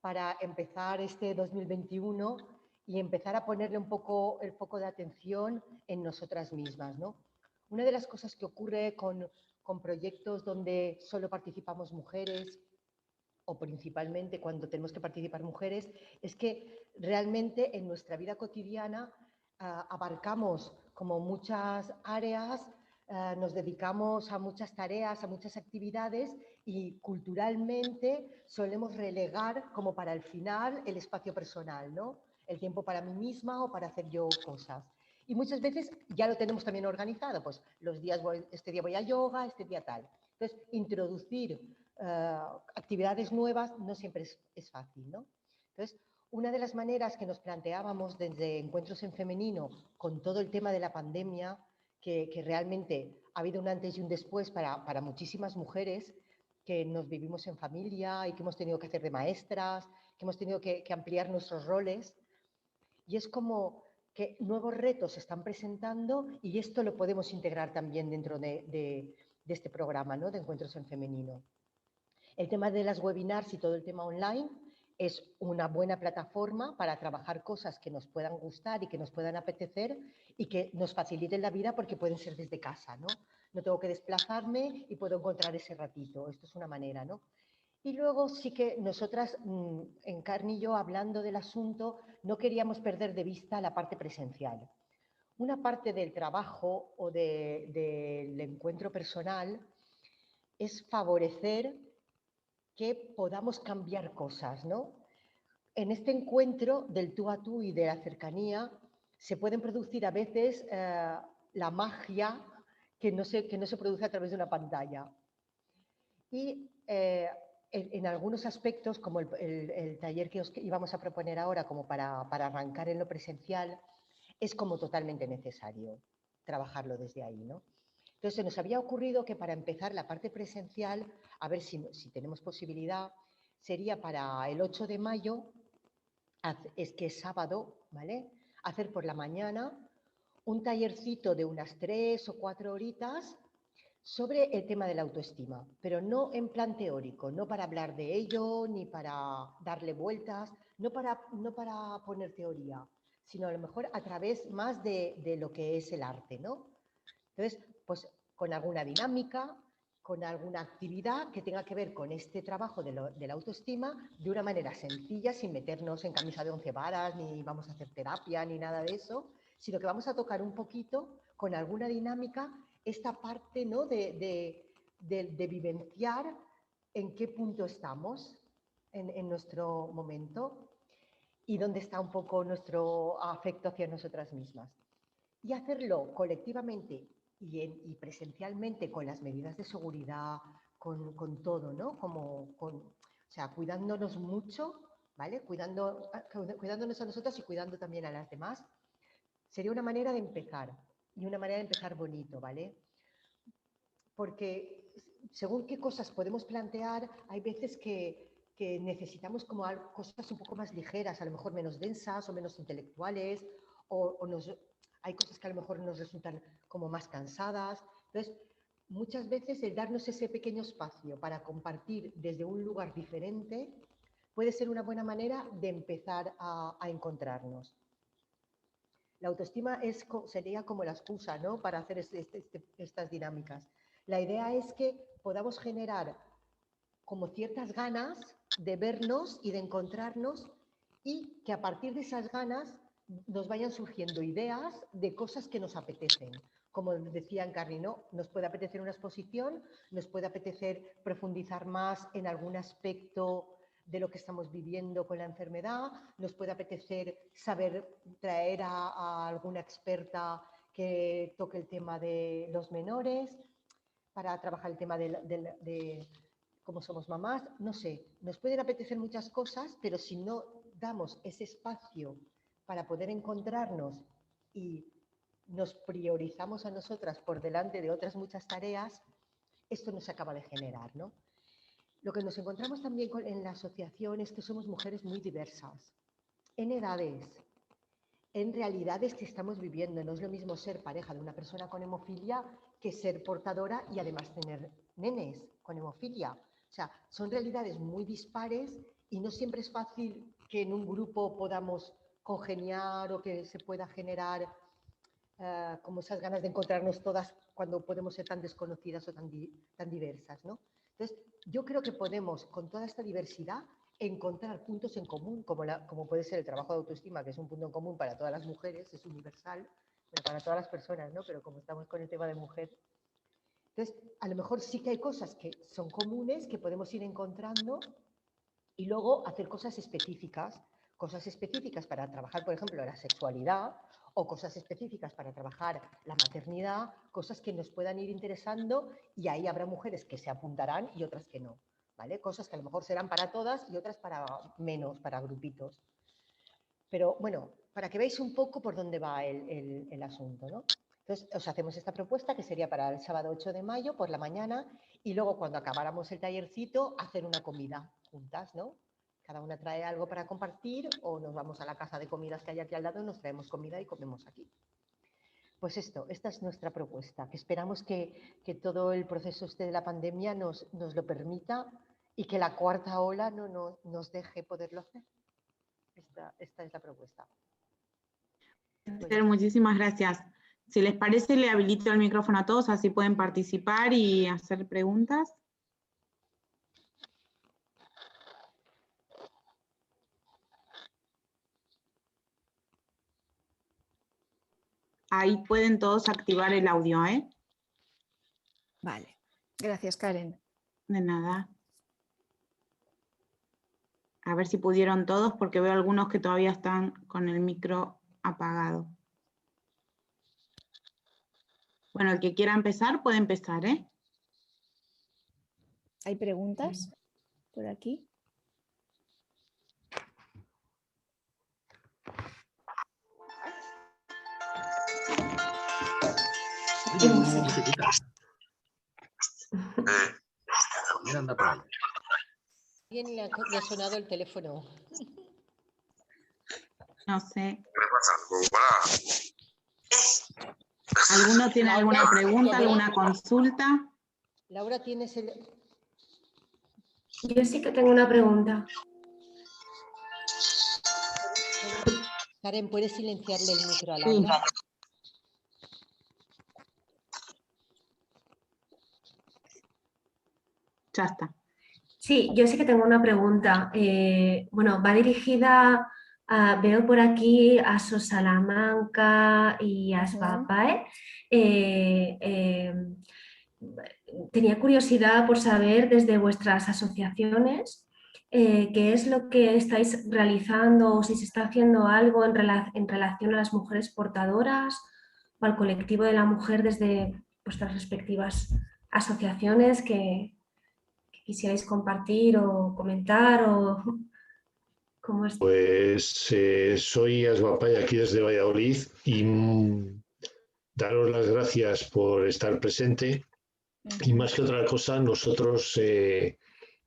para empezar este 2021 y empezar a ponerle un poco el foco de atención en nosotras mismas, ¿no? Una de las cosas que ocurre con proyectos donde solo participamos mujeres o principalmente cuando tenemos que participar mujeres, es que realmente en nuestra vida cotidiana abarcamos como muchas áreas, nos dedicamos a muchas tareas, a muchas actividades y culturalmente solemos relegar como para el final el espacio personal, ¿no? El tiempo para mí misma o para hacer yo cosas. Y muchas veces ya lo tenemos también organizado, pues los días este día voy a yoga, este día tal. Entonces, introducir actividades nuevas no siempre es fácil, ¿no? Entonces, una de las maneras que nos planteábamos desde Encuentros en Femenino con todo el tema de la pandemia, que realmente ha habido un antes y un después para muchísimas mujeres que nos vivimos en familia y que hemos tenido que hacer de maestras, que hemos tenido que ampliar nuestros roles. Y es como que nuevos retos se están presentando y esto lo podemos integrar también dentro de este programa, ¿no? De Encuentros en Femenino. El tema de las webinars y todo el tema online es una buena plataforma para trabajar cosas que nos puedan gustar y que nos puedan apetecer y que nos faciliten la vida porque pueden ser desde casa, ¿no? No tengo que desplazarme y puedo encontrar ese ratito. Esto es una manera, ¿no? Y luego sí que nosotras, Encarni y yo, hablando del asunto, no queríamos perder de vista la parte presencial. Una parte del trabajo o del encuentro personal es favorecer que podamos cambiar cosas, ¿no? En este encuentro del tú a tú y de la cercanía se pueden producir a veces la magia que no se produce a través de una pantalla. Y en algunos aspectos, como el taller que os íbamos a proponer ahora, como para arrancar en lo presencial, es como totalmente necesario trabajarlo desde ahí, ¿no? Entonces, se nos había ocurrido que para empezar la parte presencial, a ver si tenemos posibilidad, sería para el 8 de mayo, es que es sábado, ¿vale? Hacer por la mañana un tallercito de unas 3 o 4 horitas sobre el tema de la autoestima, pero no en plan teórico, no para hablar de ello, ni para darle vueltas, no para poner teoría, sino a lo mejor a través más de lo que es el arte, ¿no? Entonces, pues con alguna dinámica, con alguna actividad que tenga que ver con este trabajo de la autoestima de una manera sencilla, sin meternos en camisa de 11 varas, ni vamos a hacer terapia, ni nada de eso, sino que vamos a tocar un poquito con alguna dinámica esta parte, ¿no? de vivenciar en qué punto estamos en nuestro momento y dónde está un poco nuestro afecto hacia nosotras mismas. Y hacerlo colectivamente y presencialmente con las medidas de seguridad, con todo, ¿no? O sea, cuidándonos mucho, ¿vale? Cuidándonos a nosotras y cuidando también a las demás. Sería una manera de empezar, y una manera de empezar bonito, ¿vale? Porque según qué cosas podemos plantear, hay veces que necesitamos como cosas un poco más ligeras, a lo mejor menos densas o menos intelectuales, hay cosas que a lo mejor nos resultan como más cansadas. Entonces, muchas veces el darnos ese pequeño espacio para compartir desde un lugar diferente puede ser una buena manera de empezar a encontrarnos. La autoestima sería como la excusa, ¿no? Para hacer estas dinámicas. La idea es que podamos generar como ciertas ganas de vernos y de encontrarnos y que a partir de esas ganas nos vayan surgiendo ideas de cosas que nos apetecen. Como decía Encarni, ¿no? Nos puede apetecer una exposición, nos puede apetecer profundizar más en algún aspecto de lo que estamos viviendo con la enfermedad, nos puede apetecer saber traer a alguna experta que toque el tema de los menores, para trabajar el tema de cómo somos mamás, no sé, nos pueden apetecer muchas cosas, pero si no damos ese espacio para poder encontrarnos y nos priorizamos a nosotras por delante de otras muchas tareas, esto no se acaba de generar, ¿no? Lo que nos encontramos también en la asociación es que somos mujeres muy diversas, en edades, en realidades que estamos viviendo. No es lo mismo ser pareja de una persona con hemofilia que ser portadora y además tener nenes con hemofilia. O sea, son realidades muy dispares y no siempre es fácil que en un grupo podamos congeniar o que se pueda generar como esas ganas de encontrarnos todas cuando podemos ser tan desconocidas o tan diversas, ¿no? Entonces, yo creo que podemos, con toda esta diversidad, encontrar puntos en común, como puede ser el trabajo de autoestima, que es un punto en común para todas las mujeres, es universal, pero para todas las personas, ¿no? Pero como estamos con el tema de mujer. Entonces, a lo mejor sí que hay cosas que son comunes, que podemos ir encontrando y luego hacer cosas específicas para trabajar, por ejemplo, la sexualidad, o cosas específicas para trabajar la maternidad, cosas que nos puedan ir interesando, y ahí habrá mujeres que se apuntarán y otras que no, ¿vale? Cosas que a lo mejor serán para todas y otras para menos, para grupitos. Pero bueno, para que veáis un poco por dónde va el asunto, ¿no? Entonces, os hacemos esta propuesta que sería para el sábado 8 de mayo por la mañana, y luego cuando acabáramos el tallercito, hacer una comida juntas, ¿no? Cada una trae algo para compartir o nos vamos a la casa de comidas que hay aquí al lado y nos traemos comida y comemos aquí. Pues esta es nuestra propuesta, que esperamos que todo el proceso de la pandemia nos lo permita y que la cuarta ola no nos deje poderlo hacer. Esta es la propuesta. Muchísimas gracias. Si les parece, le habilito el micrófono a todos, así pueden participar y hacer preguntas. Ahí pueden todos activar el audio, ¿eh? Vale. Gracias, Karen. De nada. A ver si pudieron todos, porque veo algunos que todavía están con el micro apagado. Bueno, el que quiera empezar, puede empezar, ¿eh? ¿Hay preguntas por aquí? Mira, anda por ahí. ¿Alguien le ha sonado el teléfono? No sé. ¿Alguno tiene alguna pregunta, alguna consulta? Laura, ¿tienes el...? Yo sí que tengo una pregunta. Karen, ¿puedes silenciarle el micro a Sí. Laura? Ya está. Sí, yo sí que tengo una pregunta. Bueno, va dirigida veo por aquí a Salamanca y a Svapae. Tenía curiosidad por saber desde vuestras asociaciones qué es lo que estáis realizando o si se está haciendo algo en relación a las mujeres portadoras o al colectivo de la mujer desde vuestras respectivas asociaciones que quisierais compartir o comentar o cómo es. Pues soy Asbapay aquí desde Valladolid y daros las gracias por estar presente. Y más que otra cosa, nosotros,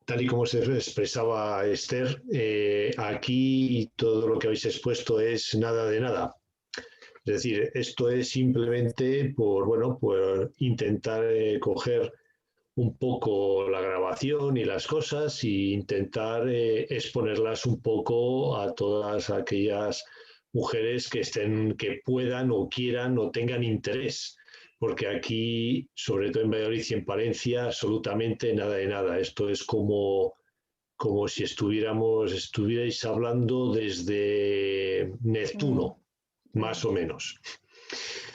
tal y como se expresaba Esther, aquí todo lo que habéis expuesto es nada de nada. Es decir, esto es simplemente por, bueno, por intentar coger un poco la grabación y las cosas e intentar exponerlas un poco a todas aquellas mujeres que estén, que puedan o quieran o tengan interés. Porque aquí, sobre todo en Valladolid y en Palencia, absolutamente nada de nada. Esto es como si estuvierais hablando desde Neptuno, más o menos.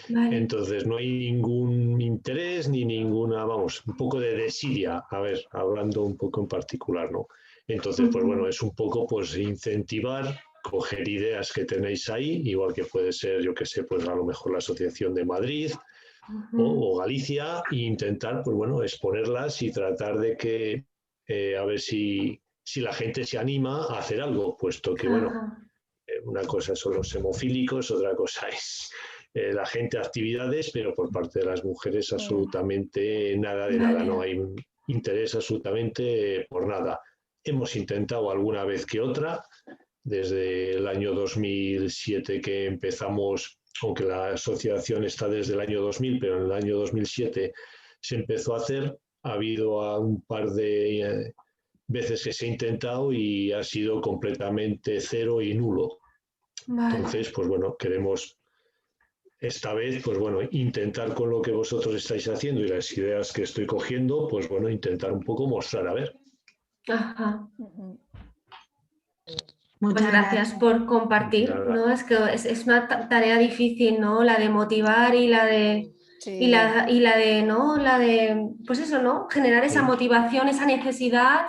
Vale. Entonces no hay ningún interés ni ninguna, vamos, un poco de desidia, a ver, hablando un poco en particular, ¿no? Entonces, pues bueno, es un poco pues incentivar, coger ideas que tenéis ahí, igual que puede ser, yo qué sé, pues a lo mejor la Asociación de Madrid o Galicia, e intentar, pues bueno, exponerlas y tratar de que, a ver si la gente se anima a hacer algo, puesto que, bueno, una cosa son los hemofílicos, otra cosa es la gente actividades, pero por parte de las mujeres absolutamente nada de nada, no hay interés absolutamente por nada. Hemos intentado alguna vez que otra, desde el año 2007 que empezamos, aunque la asociación está desde el año 2000, pero en el año 2007 se empezó a hacer, ha habido un par de veces que se ha intentado y ha sido completamente cero y nulo. Vale. Entonces, pues bueno, queremos esta vez, pues bueno, intentar con lo que vosotros estáis haciendo y las ideas que estoy cogiendo, pues bueno, intentar un poco mostrar, a ver. Ajá. Muchas Pues gracias por compartir, Nada. ¿no? Es que es una tarea difícil, ¿no? La de motivar y la de Sí. ¿no? La de, pues eso, ¿no? Generar esa motivación, esa necesidad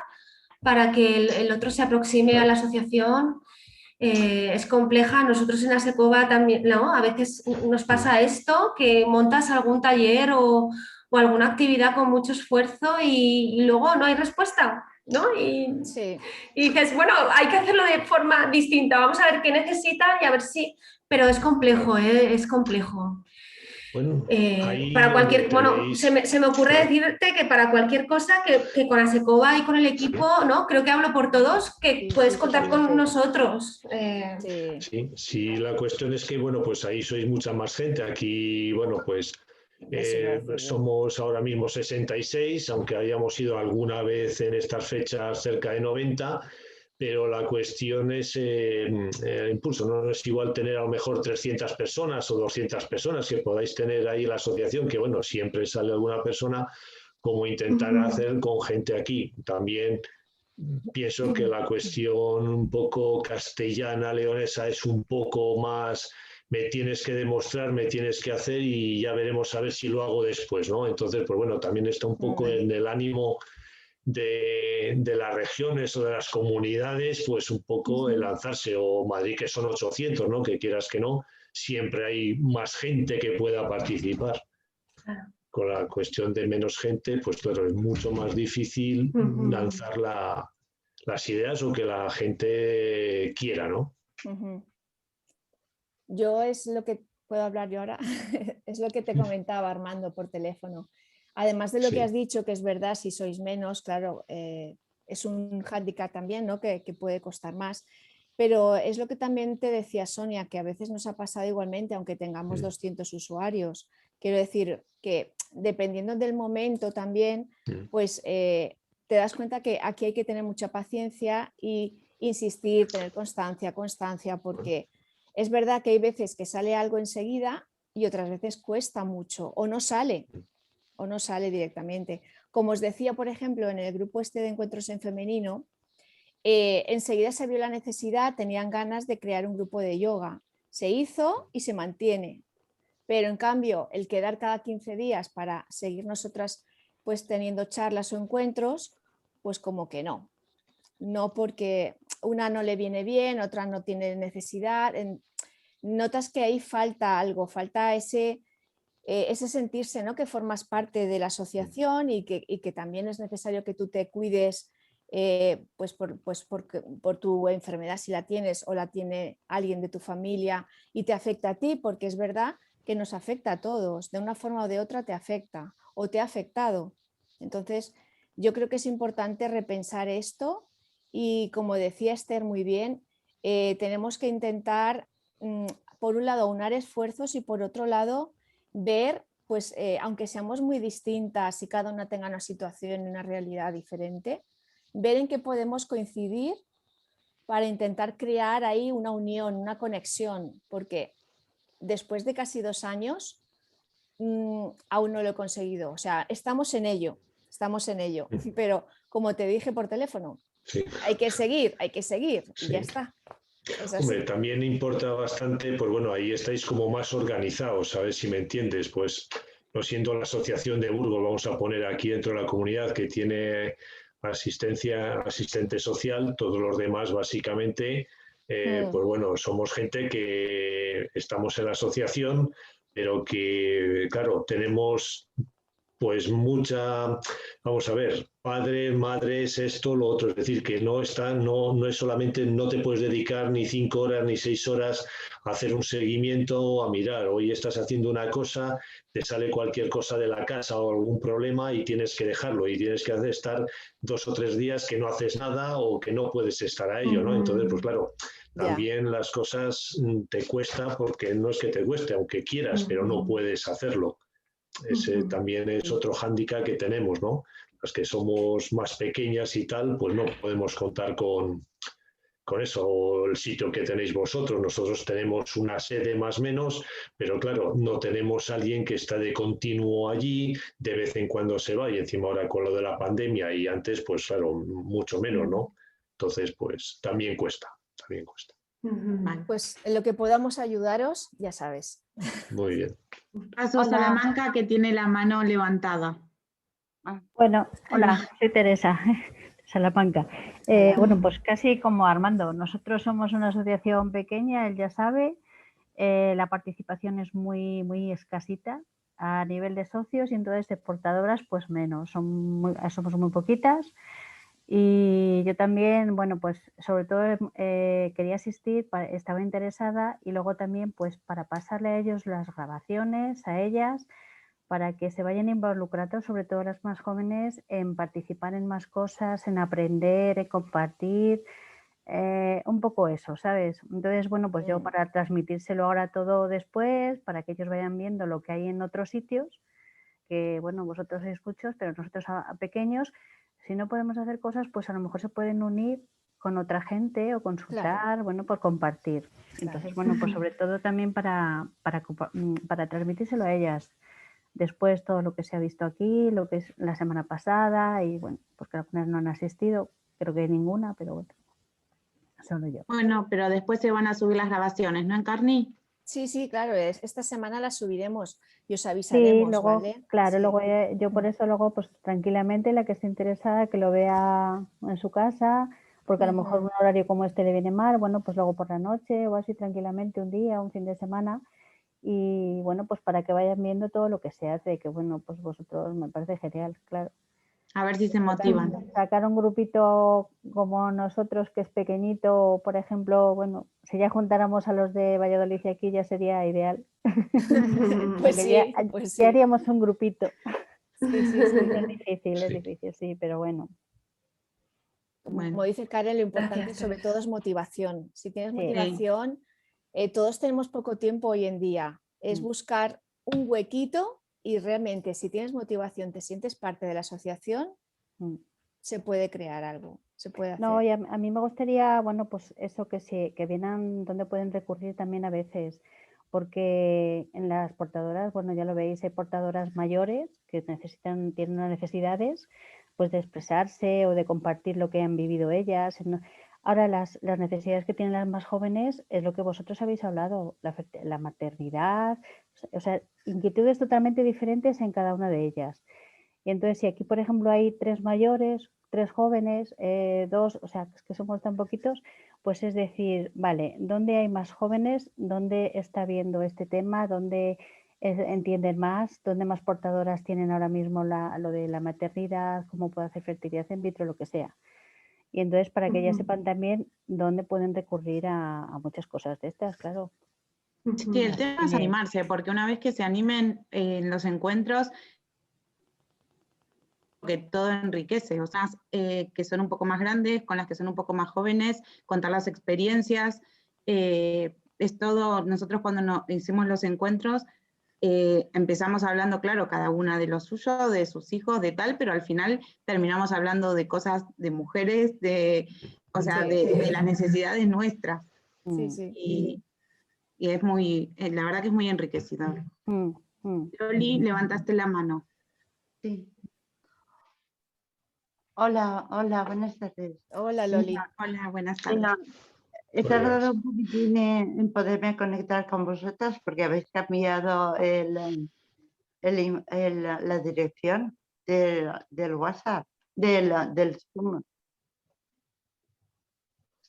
para que el otro se aproxime a la asociación. Es compleja. Nosotros en ASECOBA también, ¿no? A veces nos pasa esto, que montas algún taller o alguna actividad con mucho esfuerzo y luego no hay respuesta, ¿no? Y dices, bueno, hay que hacerlo de forma distinta, vamos a ver qué necesitan y a ver si... Pero es complejo, es complejo. Bueno, para cualquier, bueno, tenéis... se me ocurre decirte que para cualquier cosa que con ASECOBA y con el equipo, ¿no? Creo que hablo por todos, que puedes contar con nosotros. Sí, la cuestión es que, bueno, pues ahí sois mucha más gente. Aquí, bueno, pues somos ahora mismo 66, aunque hayamos ido alguna vez en estas fechas cerca de 90, pero la cuestión es el impulso. No es igual tener a lo mejor 300 personas o 200 personas que podáis tener ahí en la asociación, que bueno, siempre sale alguna persona, como intentar hacer con gente aquí. También pienso que la cuestión un poco castellana, leonesa, es un poco más, me tienes que demostrar, me tienes que hacer y ya veremos a ver si lo hago después, ¿no? Entonces, pues bueno, también está un poco en el ánimo de las regiones o de las comunidades, pues un poco el lanzarse, o Madrid que son 800, ¿no? Que quieras que no, siempre hay más gente que pueda participar. Con la cuestión de menos gente, pues claro, es mucho más difícil lanzar las ideas o que la gente quiera, ¿no? Yo es lo que puedo hablar yo ahora, es lo que te comentaba Armando por teléfono. Además de lo que has dicho, que es verdad, si sois menos, claro, es un hándicap también, ¿no? que puede costar más. Pero es lo que también te decía Sonia, que a veces nos ha pasado igualmente, aunque tengamos 200 usuarios. Quiero decir que dependiendo del momento también, pues te das cuenta que aquí hay que tener mucha paciencia y insistir, tener constancia, porque es verdad que hay veces que sale algo enseguida y otras veces cuesta mucho o no sale directamente. Como os decía, por ejemplo, en el grupo este de encuentros en femenino, enseguida se vio la necesidad, tenían ganas de crear un grupo de yoga. Se hizo y se mantiene. Pero en cambio, el quedar cada 15 días para seguir nosotras pues teniendo charlas o encuentros, pues como que no. No, porque una no le viene bien, otra no tiene necesidad. Notas que ahí falta algo, falta ese sentirse, ¿no? que formas parte de la asociación y que también es necesario que tú te cuides pues por tu enfermedad si la tienes o la tiene alguien de tu familia y te afecta a ti, porque es verdad que nos afecta a todos, de una forma o de otra te afecta o te ha afectado. Entonces, yo creo que es importante repensar esto y, como decía Esther muy bien, tenemos que intentar, por un lado, aunar esfuerzos y por otro lado, ver, pues aunque seamos muy distintas y cada una tenga una situación y una realidad diferente, ver en qué podemos coincidir para intentar crear ahí una unión, una conexión, porque después de casi 2 años aún no lo he conseguido. O sea, estamos en ello, pero como te dije por teléfono, Sí. hay que seguir y Sí. ya está. Es así. Hombre, también importa bastante, pues bueno, ahí estáis como más organizados, ¿sabes? Si me entiendes, pues no siendo la asociación de Burgos, vamos a poner aquí dentro de la comunidad que tiene asistente social, todos los demás básicamente, pues bueno, somos gente que estamos en la asociación, pero que, claro, tenemos pues mucha, vamos a ver, padres, madres, esto, lo otro, es decir, que no es solamente, no te puedes dedicar ni 5 horas ni 6 horas a hacer un seguimiento, a mirar, hoy estás haciendo una cosa, te sale cualquier cosa de la casa o algún problema y tienes que dejarlo y tienes que estar 2 o 3 días que no haces nada o que no puedes estar a ello, ¿no? Entonces, pues claro, también las cosas te cuesta porque no es que te cueste, aunque quieras, pero no puedes hacerlo. Ese también es otro hándicap que tenemos, ¿no? Las que somos más pequeñas y tal, pues no podemos contar con eso, o el sitio que tenéis vosotros. Nosotros tenemos una sede más o menos, pero claro, no tenemos a alguien que está de continuo allí, de vez en cuando se va, y encima ahora con lo de la pandemia y antes, pues claro, mucho menos, ¿no? Entonces, pues también cuesta. Pues en lo que podamos ayudaros, ya sabes. Muy bien. Paso a Salamanca, que tiene la mano levantada. Bueno, hola, soy Teresa, Salamanca. Bueno, pues casi como Armando, nosotros somos una asociación pequeña, él ya sabe, la participación es muy, muy escasita a nivel de socios y entonces de portadoras pues menos, somos muy poquitas. Y yo también, bueno, pues sobre todo quería asistir, estaba interesada y luego también pues para pasarle a ellos las grabaciones, a ellas, para que se vayan involucrando, sobre todo las más jóvenes, en participar en más cosas, en aprender, en compartir, un poco eso, ¿sabes? Entonces, bueno, pues yo para transmitírselo ahora todo después, para que ellos vayan viendo lo que hay en otros sitios, que bueno, vosotros sois muchos, pero nosotros a pequeños, si no podemos hacer cosas, pues a lo mejor se pueden unir con otra gente o consultar, bueno, por compartir. Entonces, bueno, pues sobre todo también para transmitírselo a ellas. Después todo lo que se ha visto aquí, lo que es la semana pasada y bueno, porque algunas no han asistido, creo que ninguna, pero bueno, solo yo. Bueno, pero después se van a subir las grabaciones, ¿no, Encarni? Sí, claro, esta semana las subiremos y os avisaremos, sí, luego, ¿vale? Claro, sí. Luego yo por eso luego pues tranquilamente la que esté interesada que lo vea en su casa, porque a lo mejor un horario como este le viene mal, bueno, pues luego por la noche o así tranquilamente un día, un fin de semana y bueno, pues para que vayan viendo todo lo que se hace, que bueno, pues vosotros me parece genial, claro. A ver si se motivan. Sacar un grupito como nosotros, que es pequeñito, por ejemplo, bueno, si ya juntáramos a los de Valladolid y aquí ya sería ideal. Pues sí, ya haríamos un grupito. Sí. Es difícil, sí, pero bueno. Bueno. Como dice Karen, lo importante Gracias, sobre todo es motivación. Si tienes Sí. motivación, todos tenemos poco tiempo hoy en día. Es buscar un huequito y realmente si tienes motivación, te sientes parte de la asociación, se puede crear algo, se puede hacer. No, y a mí me gustaría, bueno, pues eso que vienen donde pueden recurrir también a veces, porque en las portadoras, bueno, ya lo veis, hay portadoras mayores que tienen unas necesidades, pues de expresarse o de compartir lo que han vivido ellas. Ahora las necesidades que tienen las más jóvenes es lo que vosotros habéis hablado, la maternidad, o sea, inquietudes totalmente diferentes en cada una de ellas. Y entonces, si aquí, por ejemplo, hay 3 mayores, 3 jóvenes, 2, o sea, es que somos tan poquitos, pues es decir, vale, ¿dónde hay más jóvenes? ¿Dónde está viendo este tema? ¿Dónde entienden más? ¿Dónde más portadoras tienen ahora mismo lo de la maternidad? ¿Cómo puede hacer fertilidad in vitro? Lo que sea. Y entonces, para que ellas sepan también dónde pueden recurrir a muchas cosas de estas, claro. Sí, el tema es animarse, porque una vez que se animen en los encuentros, que todo enriquece, o sea, que son un poco más grandes, con las que son un poco más jóvenes, contar las experiencias, es todo. Nosotros cuando hicimos los encuentros, empezamos hablando, claro, cada una de lo suyo, de sus hijos, de tal, pero al final terminamos hablando de cosas de mujeres, o sea, de las necesidades nuestras. Sí, sí. Y es muy, la verdad que es muy enriquecedor. Loli, levantaste la mano. Sí. Hola, buenas tardes. Hola, Loli. Hola, buenas tardes. He tardado un poquitín en poderme conectar con vosotras porque habéis cambiado la dirección del WhatsApp, del Zoom.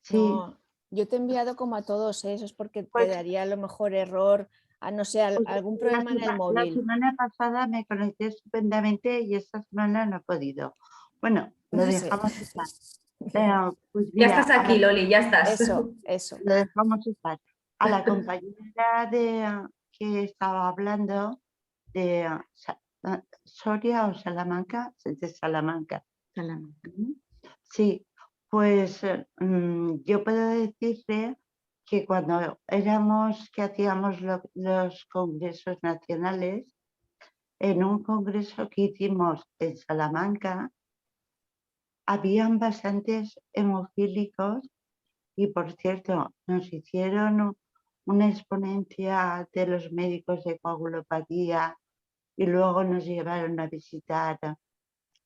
Sí. No, yo te he enviado como a todos, eso es porque te daría a lo mejor error, a no ser algún problema en el móvil. La semana pasada me conecté estupendamente y esta semana no he podido. Bueno, lo dejamos estar. Pues mira, ya estás aquí, Loli, ya estás. Eso. Lo dejamos estar. A la compañera que estaba hablando de Soria o Salamanca, de Salamanca. Sí, pues yo puedo decirle que cuando hacíamos los congresos nacionales, en un congreso que hicimos en Salamanca, habían bastantes hemofílicos y, por cierto, nos hicieron una exponencia de los médicos de coagulopatía y luego nos llevaron a visitar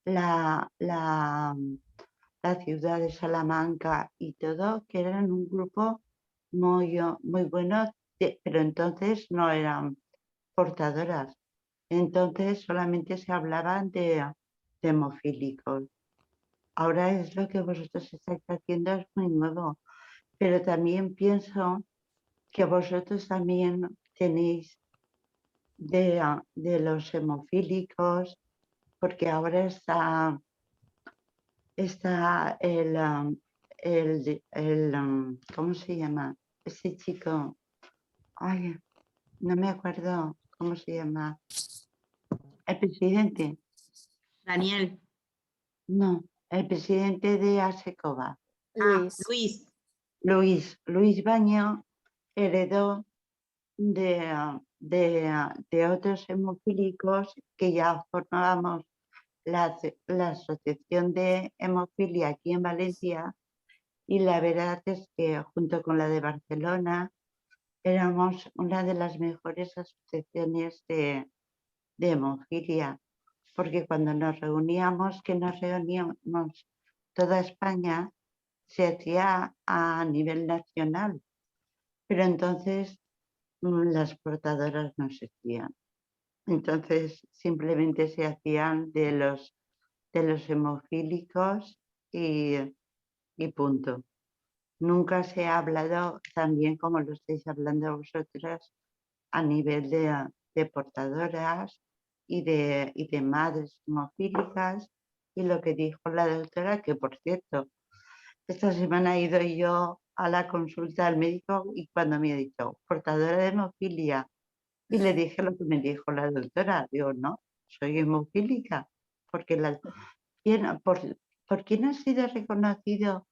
la ciudad de Salamanca y todo, que eran un grupo muy bueno, pero entonces no eran portadoras. Entonces solamente se hablaban de hemofílicos. Ahora es lo que vosotros estáis haciendo, es muy nuevo, pero también pienso que vosotros también tenéis de los hemofílicos, porque ahora está ¿cómo se llama? Este chico, ay, no me acuerdo cómo se llama. El presidente. Daniel. No, el presidente de ASECOBA. Luis Baño heredó de otros hemofílicos que ya formábamos la asociación de hemofilia aquí en Valencia, y la verdad es que junto con la de Barcelona éramos una de las mejores asociaciones de hemofilia, porque cuando nos reuníamos toda España, se hacía a nivel nacional, pero entonces las portadoras no existían. Entonces simplemente se hacían de los hemofílicos y punto. Nunca se ha hablado tan bien como lo estáis hablando vosotras a nivel de portadoras y de madres hemofílicas, y lo que dijo la doctora, que por cierto, esta semana he ido yo a la consulta al médico y cuando me ha dicho portadora de hemofilia y le dije lo que me dijo la doctora, digo, no, soy hemofílica, porque ¿por qué no ha sido reconocido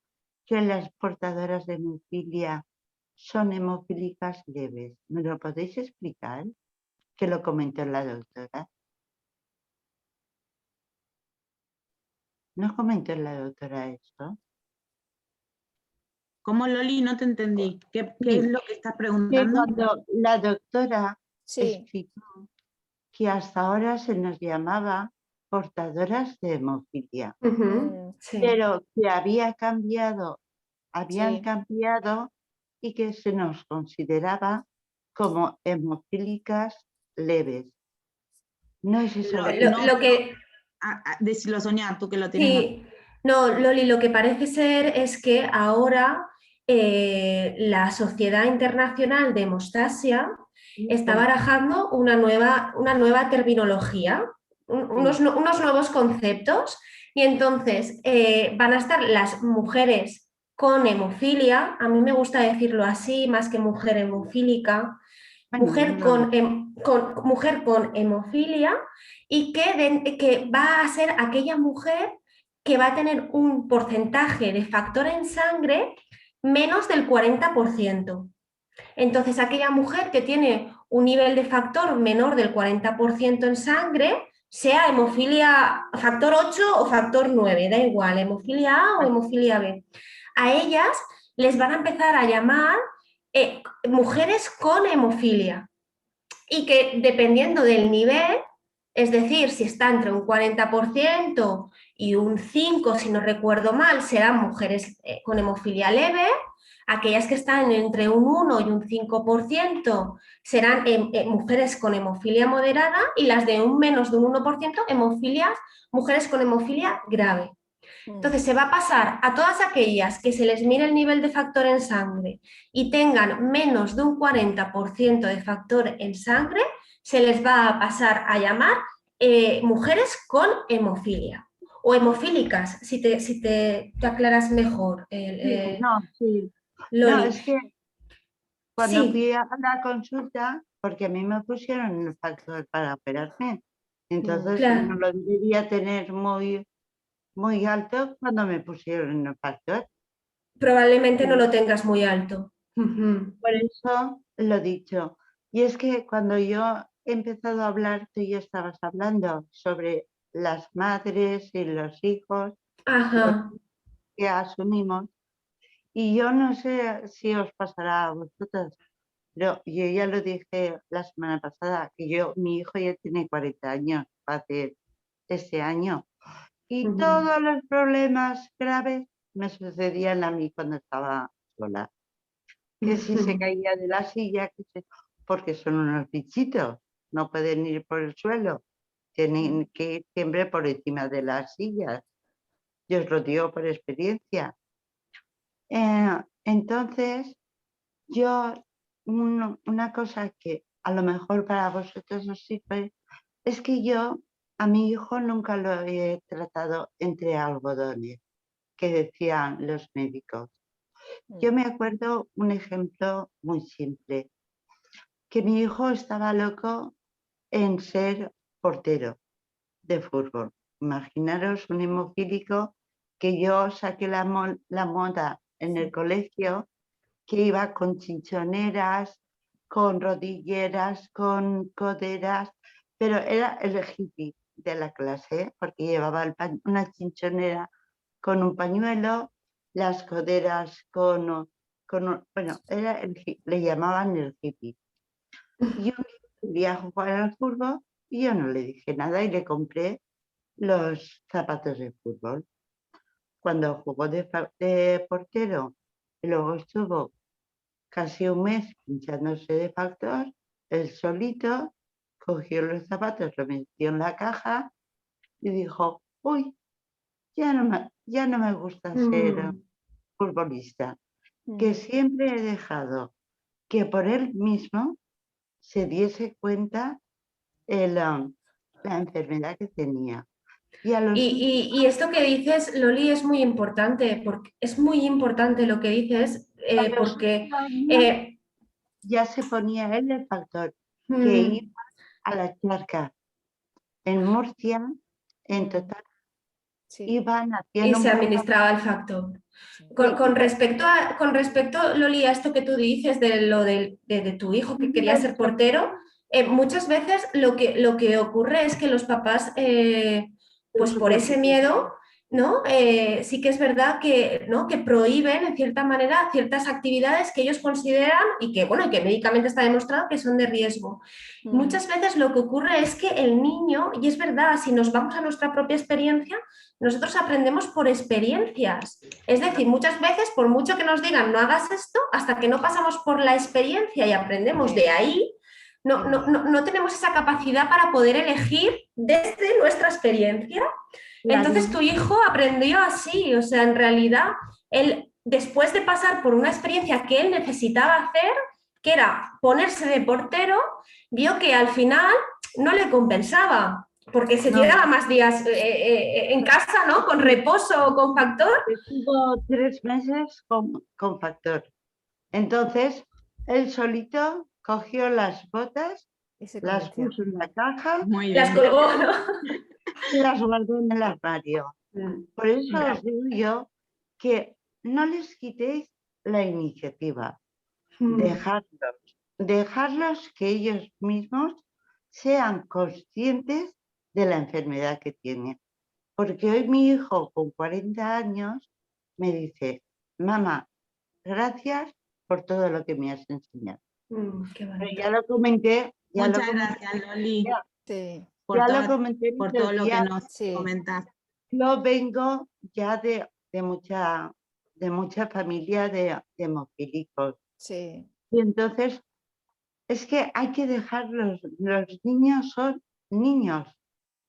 que las portadoras de hemofilia son hemofílicas leves? ¿Me lo podéis explicar? Que lo comentó la doctora. ¿No comentó la doctora esto? ¿Cómo, Loli? No te entendí. ¿Qué es lo que estás Que preguntando? cuando la doctora Sí, explicó que hasta ahora se nos llamaba portadoras de hemofilia, Sí. pero que habían sí. cambiado y que se nos consideraba como hemofílicas leves. No es eso lo que... Lo que Decilo, Sonia, tú que lo tienes. sí, no, Loli, lo que parece ser es que ahora la Sociedad Internacional de Hemostasia está barajando una nueva terminología, unos nuevos conceptos, y entonces van a estar las mujeres con hemofilia, a mí me gusta decirlo así, más que mujer hemofílica, mujer mujer con hemofilia, y que va a ser aquella mujer que va a tener un porcentaje de factor en sangre menos del 40%. Entonces, aquella mujer que tiene un nivel de factor menor del 40% en sangre, sea hemofilia factor 8 o factor 9, da igual, hemofilia A o hemofilia B, a ellas les van a empezar a llamar mujeres con hemofilia, y que dependiendo del nivel, es decir, si está entre un 40% y un 5%, si no recuerdo mal, serán mujeres con hemofilia leve, aquellas que están entre un 1 y un 5% serán mujeres con hemofilia moderada, y las de un menos de un 1%, mujeres con hemofilia grave. Entonces se va a pasar a todas aquellas que se les mire el nivel de factor en sangre y tengan menos de un 40% de factor en sangre, se les va a pasar a llamar mujeres con hemofilia o hemofílicas, si te aclaras mejor. Sí. Loli. No, es que cuando Sí. fui a la consulta, porque a mí me pusieron el factor para operarme, entonces Claro. no lo debería tener muy alto cuando me pusieron el factor. Probablemente no lo tengas muy alto. Por eso lo he dicho. Y es que cuando yo he empezado a hablar, tú ya estabas hablando sobre las madres y los hijos, Ajá. que asumimos. Y yo no sé si os pasará a vosotros, pero yo ya lo dije la semana pasada, que mi hijo ya tiene 40 años, va a hacer este año. Y todos los problemas graves me sucedían a mí cuando estaba sola. Que si se caía de la silla, porque son unos bichitos, no pueden ir por el suelo, tienen que ir siempre por encima de las sillas. Yo os lo digo por experiencia. Entonces, yo, una cosa que a lo mejor para vosotros os sirve, es que yo a mi hijo nunca lo he tratado entre algodones, que decían los médicos. Yo me acuerdo un ejemplo muy simple, que mi hijo estaba loco en ser portero de fútbol. Imaginaros un hemofílico que yo saqué la moda en el colegio, que iba con chinchoneras, con rodilleras, con coderas, pero era el hippie de la clase, porque llevaba una chinchonera con un pañuelo, las coderas bueno, le llamaban el hippie. Yo quería jugar al fútbol y yo no le dije nada y le compré los zapatos de fútbol. Cuando jugó de portero y luego estuvo casi un mes pinchándose de factor, él solito cogió los zapatos, lo metió en la caja y dijo, uy, ya no me gusta ser futbolista, que siempre he dejado que por él mismo se diese cuenta la enfermedad que tenía. Y esto que dices, Loli, es muy importante, porque es muy importante lo que dices, porque ya se ponía él el factor, que iba a la charca. En Murcia, en total, Sí. y van Y haciendo se un administraba el factor. Sí. Con respecto, Loli, a esto que tú dices de lo de tu hijo que quería ser portero, muchas veces lo que ocurre es que los papás, pues por ese miedo, ¿no? Sí que es verdad que, ¿no? que prohíben en cierta manera ciertas actividades que ellos consideran y que, bueno, y que médicamente está demostrado que son de riesgo. Muchas veces lo que ocurre es que el niño, y es verdad, si nos vamos a nuestra propia experiencia, nosotros aprendemos por experiencias. Es decir, muchas veces, por mucho que nos digan no hagas esto, hasta que no pasamos por la experiencia y aprendemos de ahí, no tenemos esa capacidad para poder elegir desde nuestra experiencia. Entonces tu hijo aprendió así, o sea, en realidad, él, después de pasar por una experiencia que él necesitaba hacer, que era ponerse de portero, vio que al final no le compensaba, porque se tiraba más días en casa, ¿no? Con reposo o con factor. Estuvo 3 meses con factor. Entonces, él solito cogió las botas, Y se las convenció. puso en la caja Muy Las bien. colgó, ¿no? y las guardó en el armario. Por eso os digo yo que no les quitéis la iniciativa. Dejarlos que ellos mismos sean conscientes de la enfermedad que tienen. Porque hoy mi hijo con 40 años me dice, mamá, gracias por todo lo que me has enseñado. Qué Pero bonito. ya lo comenté. Muchas gracias, Loli, Sí. por Ya lo comenté por todo lo que ya. nos Sí. comentas. Yo vengo ya de mucha familia de hemofílicos. Sí. Y entonces es que hay que dejarlos. Los niños son niños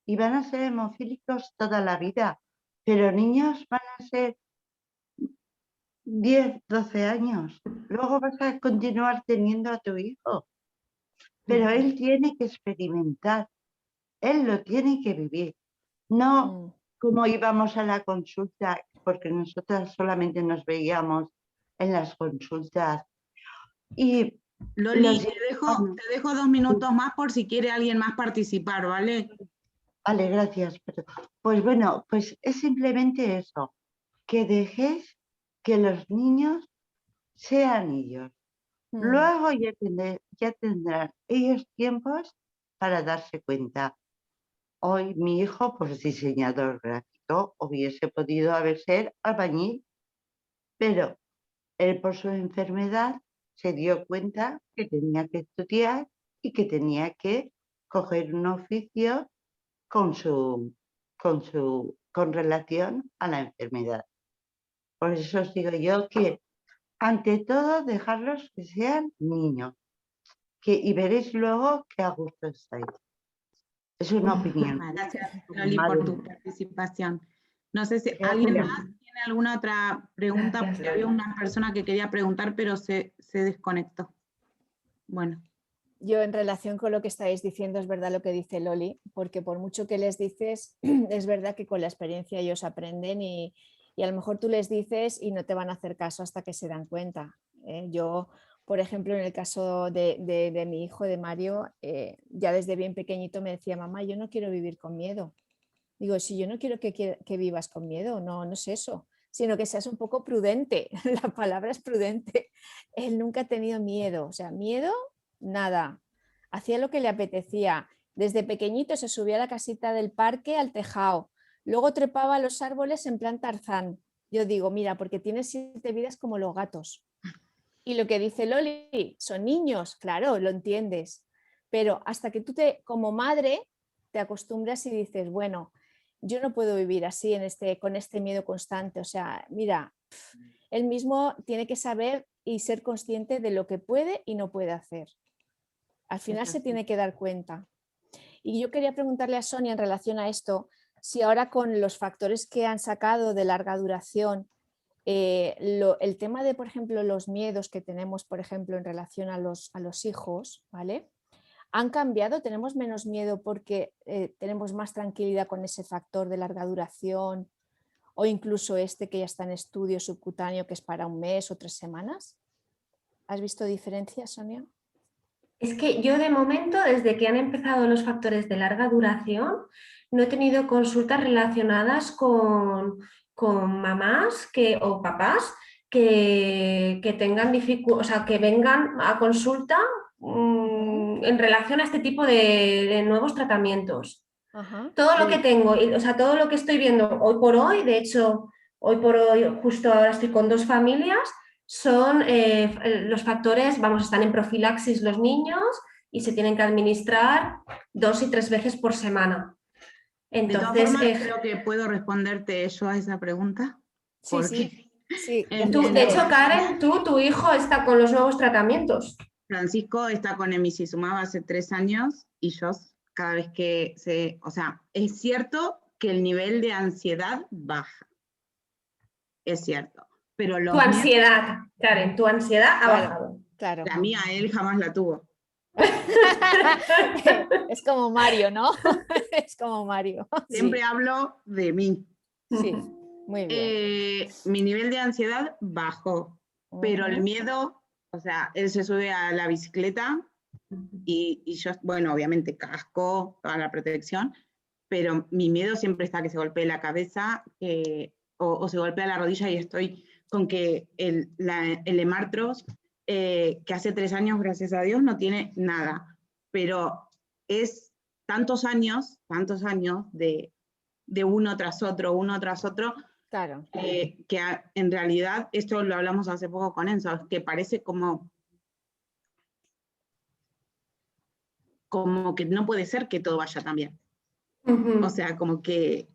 y van a ser hemofílicos toda la vida. Pero niños van a ser 10, 12 años. Luego vas a continuar teniendo a tu hijo. Pero él tiene que experimentar. Él lo tiene que vivir. No como íbamos a la consulta, porque nosotras solamente nos veíamos en las consultas. Y Loli, te dejo 2 minutos más por si quiere alguien más participar, ¿vale? Vale, gracias. Pues bueno, pues es simplemente eso, que dejéis que los niños sean ellos. Luego ya tendrán ellos tiempos para darse cuenta. Hoy mi hijo, pues diseñador gráfico, hubiese podido ser albañil, pero él por su enfermedad se dio cuenta que tenía que estudiar y que tenía que coger un oficio con relación a la enfermedad. Por eso os digo yo que ante todo dejarlos que sean niños, y veréis luego que a gusto estáis. Es una opinión. Gracias, Loli, por tu participación. No sé si alguien más tiene alguna otra pregunta, Gracias, porque había una persona que quería preguntar, pero se desconectó. Bueno. Yo en relación con lo que estáis diciendo es verdad lo que dice Loli, porque por mucho que les dices, es verdad que con la experiencia ellos aprenden y a lo mejor tú les dices y no te van a hacer caso hasta que se dan cuenta. Yo, por ejemplo, en el caso de mi hijo, de Mario, ya desde bien pequeñito me decía, mamá, yo no quiero vivir con miedo. Digo, si yo no quiero que vivas con miedo, no es eso, sino que seas un poco prudente. La palabra es prudente. Él nunca ha tenido miedo, o sea, miedo, nada. Hacía lo que le apetecía. Desde pequeñito se subía a la casita del parque al tejado. Luego trepaba a los árboles en plan Tarzán. Yo digo, mira, porque tienes 7 vidas como los gatos. Y lo que dice Loli, son niños, claro, lo entiendes. Pero hasta que tú como madre te acostumbras y dices, bueno, yo no puedo vivir así con este miedo constante. O sea, mira, él mismo tiene que saber y ser consciente de lo que puede y no puede hacer. Al final se tiene que dar cuenta. Y yo quería preguntarle a Sonia en relación a esto, si ahora con los factores que han sacado de larga duración, el tema de, por ejemplo, los miedos que tenemos, por ejemplo, en relación a los hijos, ¿vale? ¿Han cambiado? ¿Tenemos menos miedo porque tenemos más tranquilidad con ese factor de larga duración? O incluso que ya está en estudio subcutáneo, que es para 1 mes o 3 semanas. ¿Has visto diferencias, Sonia? Es que yo de momento, desde que han empezado los factores de larga duración, no he tenido consultas relacionadas con mamás o papás que tengan dificultad, o sea, que vengan a consulta en relación a este tipo de nuevos tratamientos. Ajá. Todo lo que tengo, o sea, todo lo que estoy viendo hoy por hoy, de hecho, hoy por hoy, justo ahora estoy con 2 familias, son los factores, vamos, están en profilaxis los niños y se tienen que administrar 2 y 3 veces por semana. De todas Entonces, formas, creo que puedo responderte yo a esa pregunta. Sí, Porque sí. de hecho, Karen, tu hijo está con los nuevos tratamientos. Francisco está con emicizumab hace 3 años y yo cada vez que o sea, es cierto que el nivel de ansiedad baja. Es cierto. Pero Tu ansiedad, Karen, tu ansiedad ha bajado. Claro. La mía, él jamás la tuvo. Es como Mario, ¿no? Es como Mario. Siempre hablo de mí. Sí, muy bien. Mi nivel de ansiedad bajó, pero el miedo, o sea, él se sube a la bicicleta y yo, bueno, obviamente casco, toda la protección, pero mi miedo siempre está que se golpee la cabeza o se golpea la rodilla y estoy con que el Emartros, que hace 3 años, gracias a Dios, no tiene nada, pero es tantos años de uno tras otro, claro. Que en realidad, esto lo hablamos hace poco con Enzo, que parece como que no puede ser que todo vaya tan bien. O sea, como que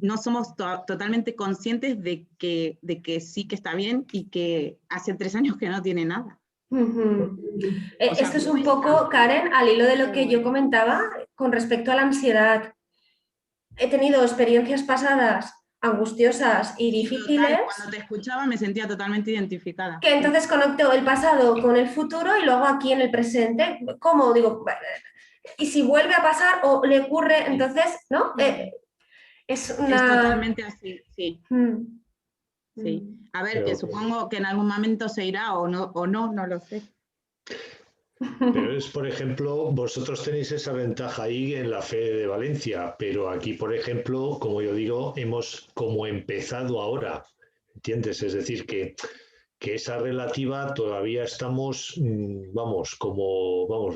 no somos totalmente conscientes de que sí que está bien y que hace 3 años que no tiene nada. Esto es un poco, Karen, al hilo de lo que yo comentaba con respecto a la ansiedad. He tenido experiencias pasadas angustiosas y difíciles. Cuando te escuchaba me sentía totalmente identificada. Que entonces conecto el pasado con el futuro y lo hago aquí en el presente. ¿Cómo? Digo, y si vuelve a pasar o le ocurre, entonces, ¿no? Es totalmente así, sí. Sí. A ver, que supongo que en algún momento se irá o no lo sé. Pero es, por ejemplo, vosotros tenéis esa ventaja ahí en la fe de Valencia, pero aquí, por ejemplo, como yo digo, hemos como empezado ahora, ¿entiendes? Es decir, que esa relativa todavía estamos,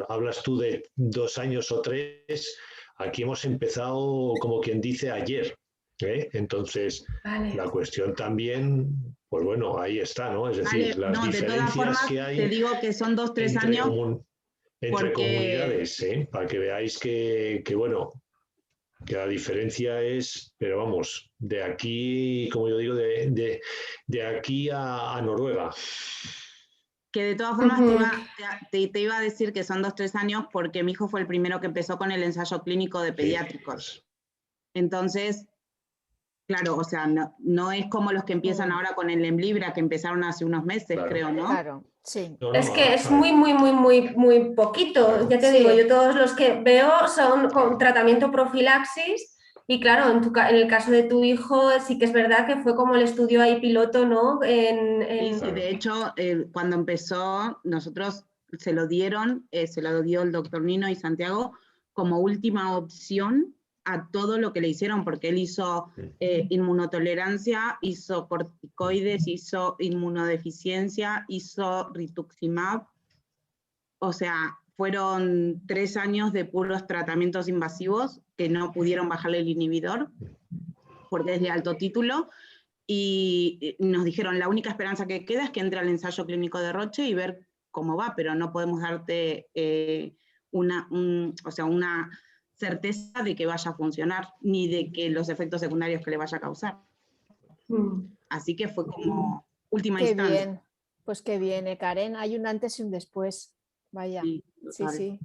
hablas tú de 2 años o 3, aquí hemos empezado como quien dice ayer, ¿eh? Entonces, la cuestión también, pues bueno, ahí está, ¿no? Es decir, las diferencias que hay. Te digo que son 2-3 años. Entre comunidades, ¿eh? Para que veáis que bueno, que la diferencia es, pero vamos, de aquí, como yo digo, de aquí a Noruega. Que de todas formas te iba a decir que son 2-3 años porque mi hijo fue el primero que empezó con el ensayo clínico de pediátricos. Entonces, claro, o sea, no es como los que empiezan ahora con el Emlibra, que empezaron hace unos meses, creo, ¿no? Claro, sí. Es que es muy poquito. Ya te digo, yo todos los que veo son con tratamiento profilaxis y claro, en el caso de tu hijo sí que es verdad que fue como el estudio ahí piloto, ¿no? Sí, de hecho, cuando empezó, nosotros se lo dio el doctor Nino y Santiago como última opción a todo lo que le hicieron, porque él hizo inmunotolerancia, hizo corticoides, hizo inmunodeficiencia, hizo rituximab, o sea, fueron 3 años de puros tratamientos invasivos que no pudieron bajarle el inhibidor, porque es de alto título, y nos dijeron, la única esperanza que queda es que entre al ensayo clínico de Roche y ver cómo va, pero no podemos darte una certeza de que vaya a funcionar, ni de que los efectos secundarios que le vaya a causar. Así que fue como última instancia. Qué bien, pues qué bien, Karen, hay un antes y un después, vaya, sí.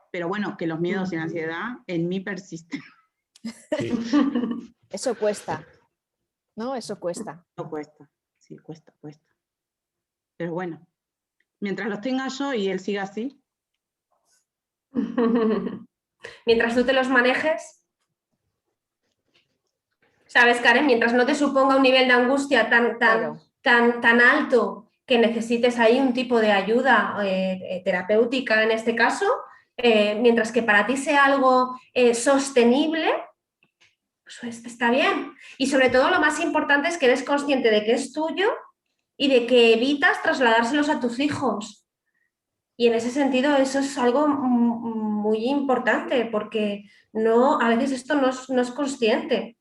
Pero bueno, que los miedos y la ansiedad en mí persisten. Sí. Eso cuesta, ¿no? Eso cuesta. No cuesta, sí, cuesta. Pero bueno, mientras los tenga yo y él siga así. Mientras tú te los manejes, ¿sabes, Karen? Mientras no te suponga un nivel de angustia tan alto que necesites ahí un tipo de ayuda terapéutica en este caso, mientras que para ti sea algo sostenible, pues está bien. Y sobre todo lo más importante es que eres consciente de que es tuyo y de que evitas trasladárselos a tus hijos. Y en ese sentido eso es algo muy importante porque a veces esto no es consciente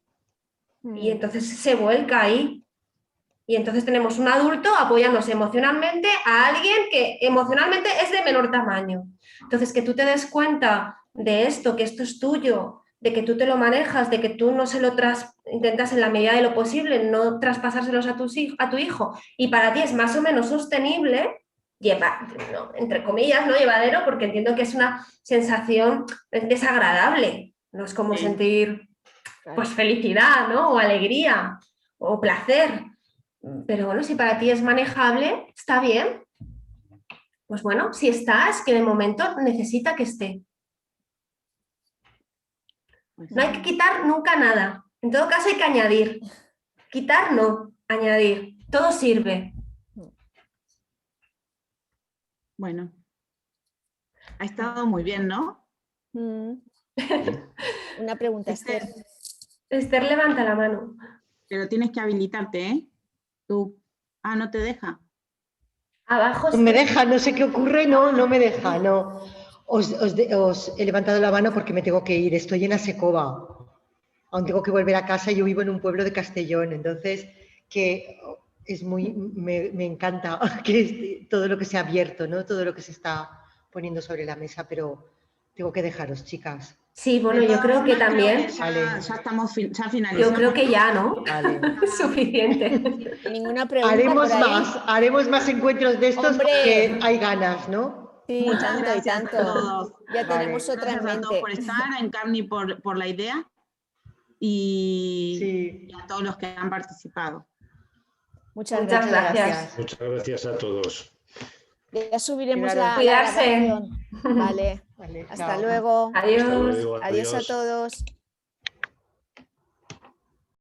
y entonces se vuelca ahí. Y entonces tenemos un adulto apoyándose emocionalmente a alguien que emocionalmente es de menor tamaño. Entonces, que tú te des cuenta de esto, que esto es tuyo, de que tú te lo manejas, de que tú no se lo intentas en la medida de lo posible no traspasárselos a tu hijo y para ti es más o menos sostenible, entre comillas, ¿no? Llevadero, porque entiendo que es una sensación desagradable. No es como sentir pues felicidad, ¿no? O alegría o placer. Pero bueno, si para ti es manejable, está bien. Pues bueno, si está, es que de momento necesita que esté. No hay que quitar nunca nada. En todo caso hay que añadir. Quitar no, añadir. Todo sirve. Bueno, ha estado muy bien, ¿no? Una pregunta, Esther. Esther levanta la mano. Pero tienes que habilitarte, ¿eh? Tú. Ah, no te deja. Abajo. No me deja, no sé qué ocurre, no me deja, no. Os he levantado la mano porque me tengo que ir, estoy en Asecova. Aún tengo que volver a casa, yo vivo en un pueblo de Castellón, entonces que es me encanta que todo lo que se ha abierto, ¿no? Todo lo que se está poniendo sobre la mesa, pero tengo que dejaros, chicas. Sí, bueno, yo creo que también. Ya finalizamos. Yo creo que ya, ¿no? Vale. Suficiente. Ninguna pregunta. Haremos más encuentros de estos porque hay ganas, ¿no? Sí, Muchas tanto y gracias tanto. a todos. Ya tenemos otra en Gracias a todos mente. por estar, a Encarni por la idea y a todos los que han participado. Muchas gracias. Muchas gracias a todos. Ya subiremos la Cuidarse. grabación. Vale. Hasta chao. luego. Adiós. Hasta luego, Adiós a adiós. todos.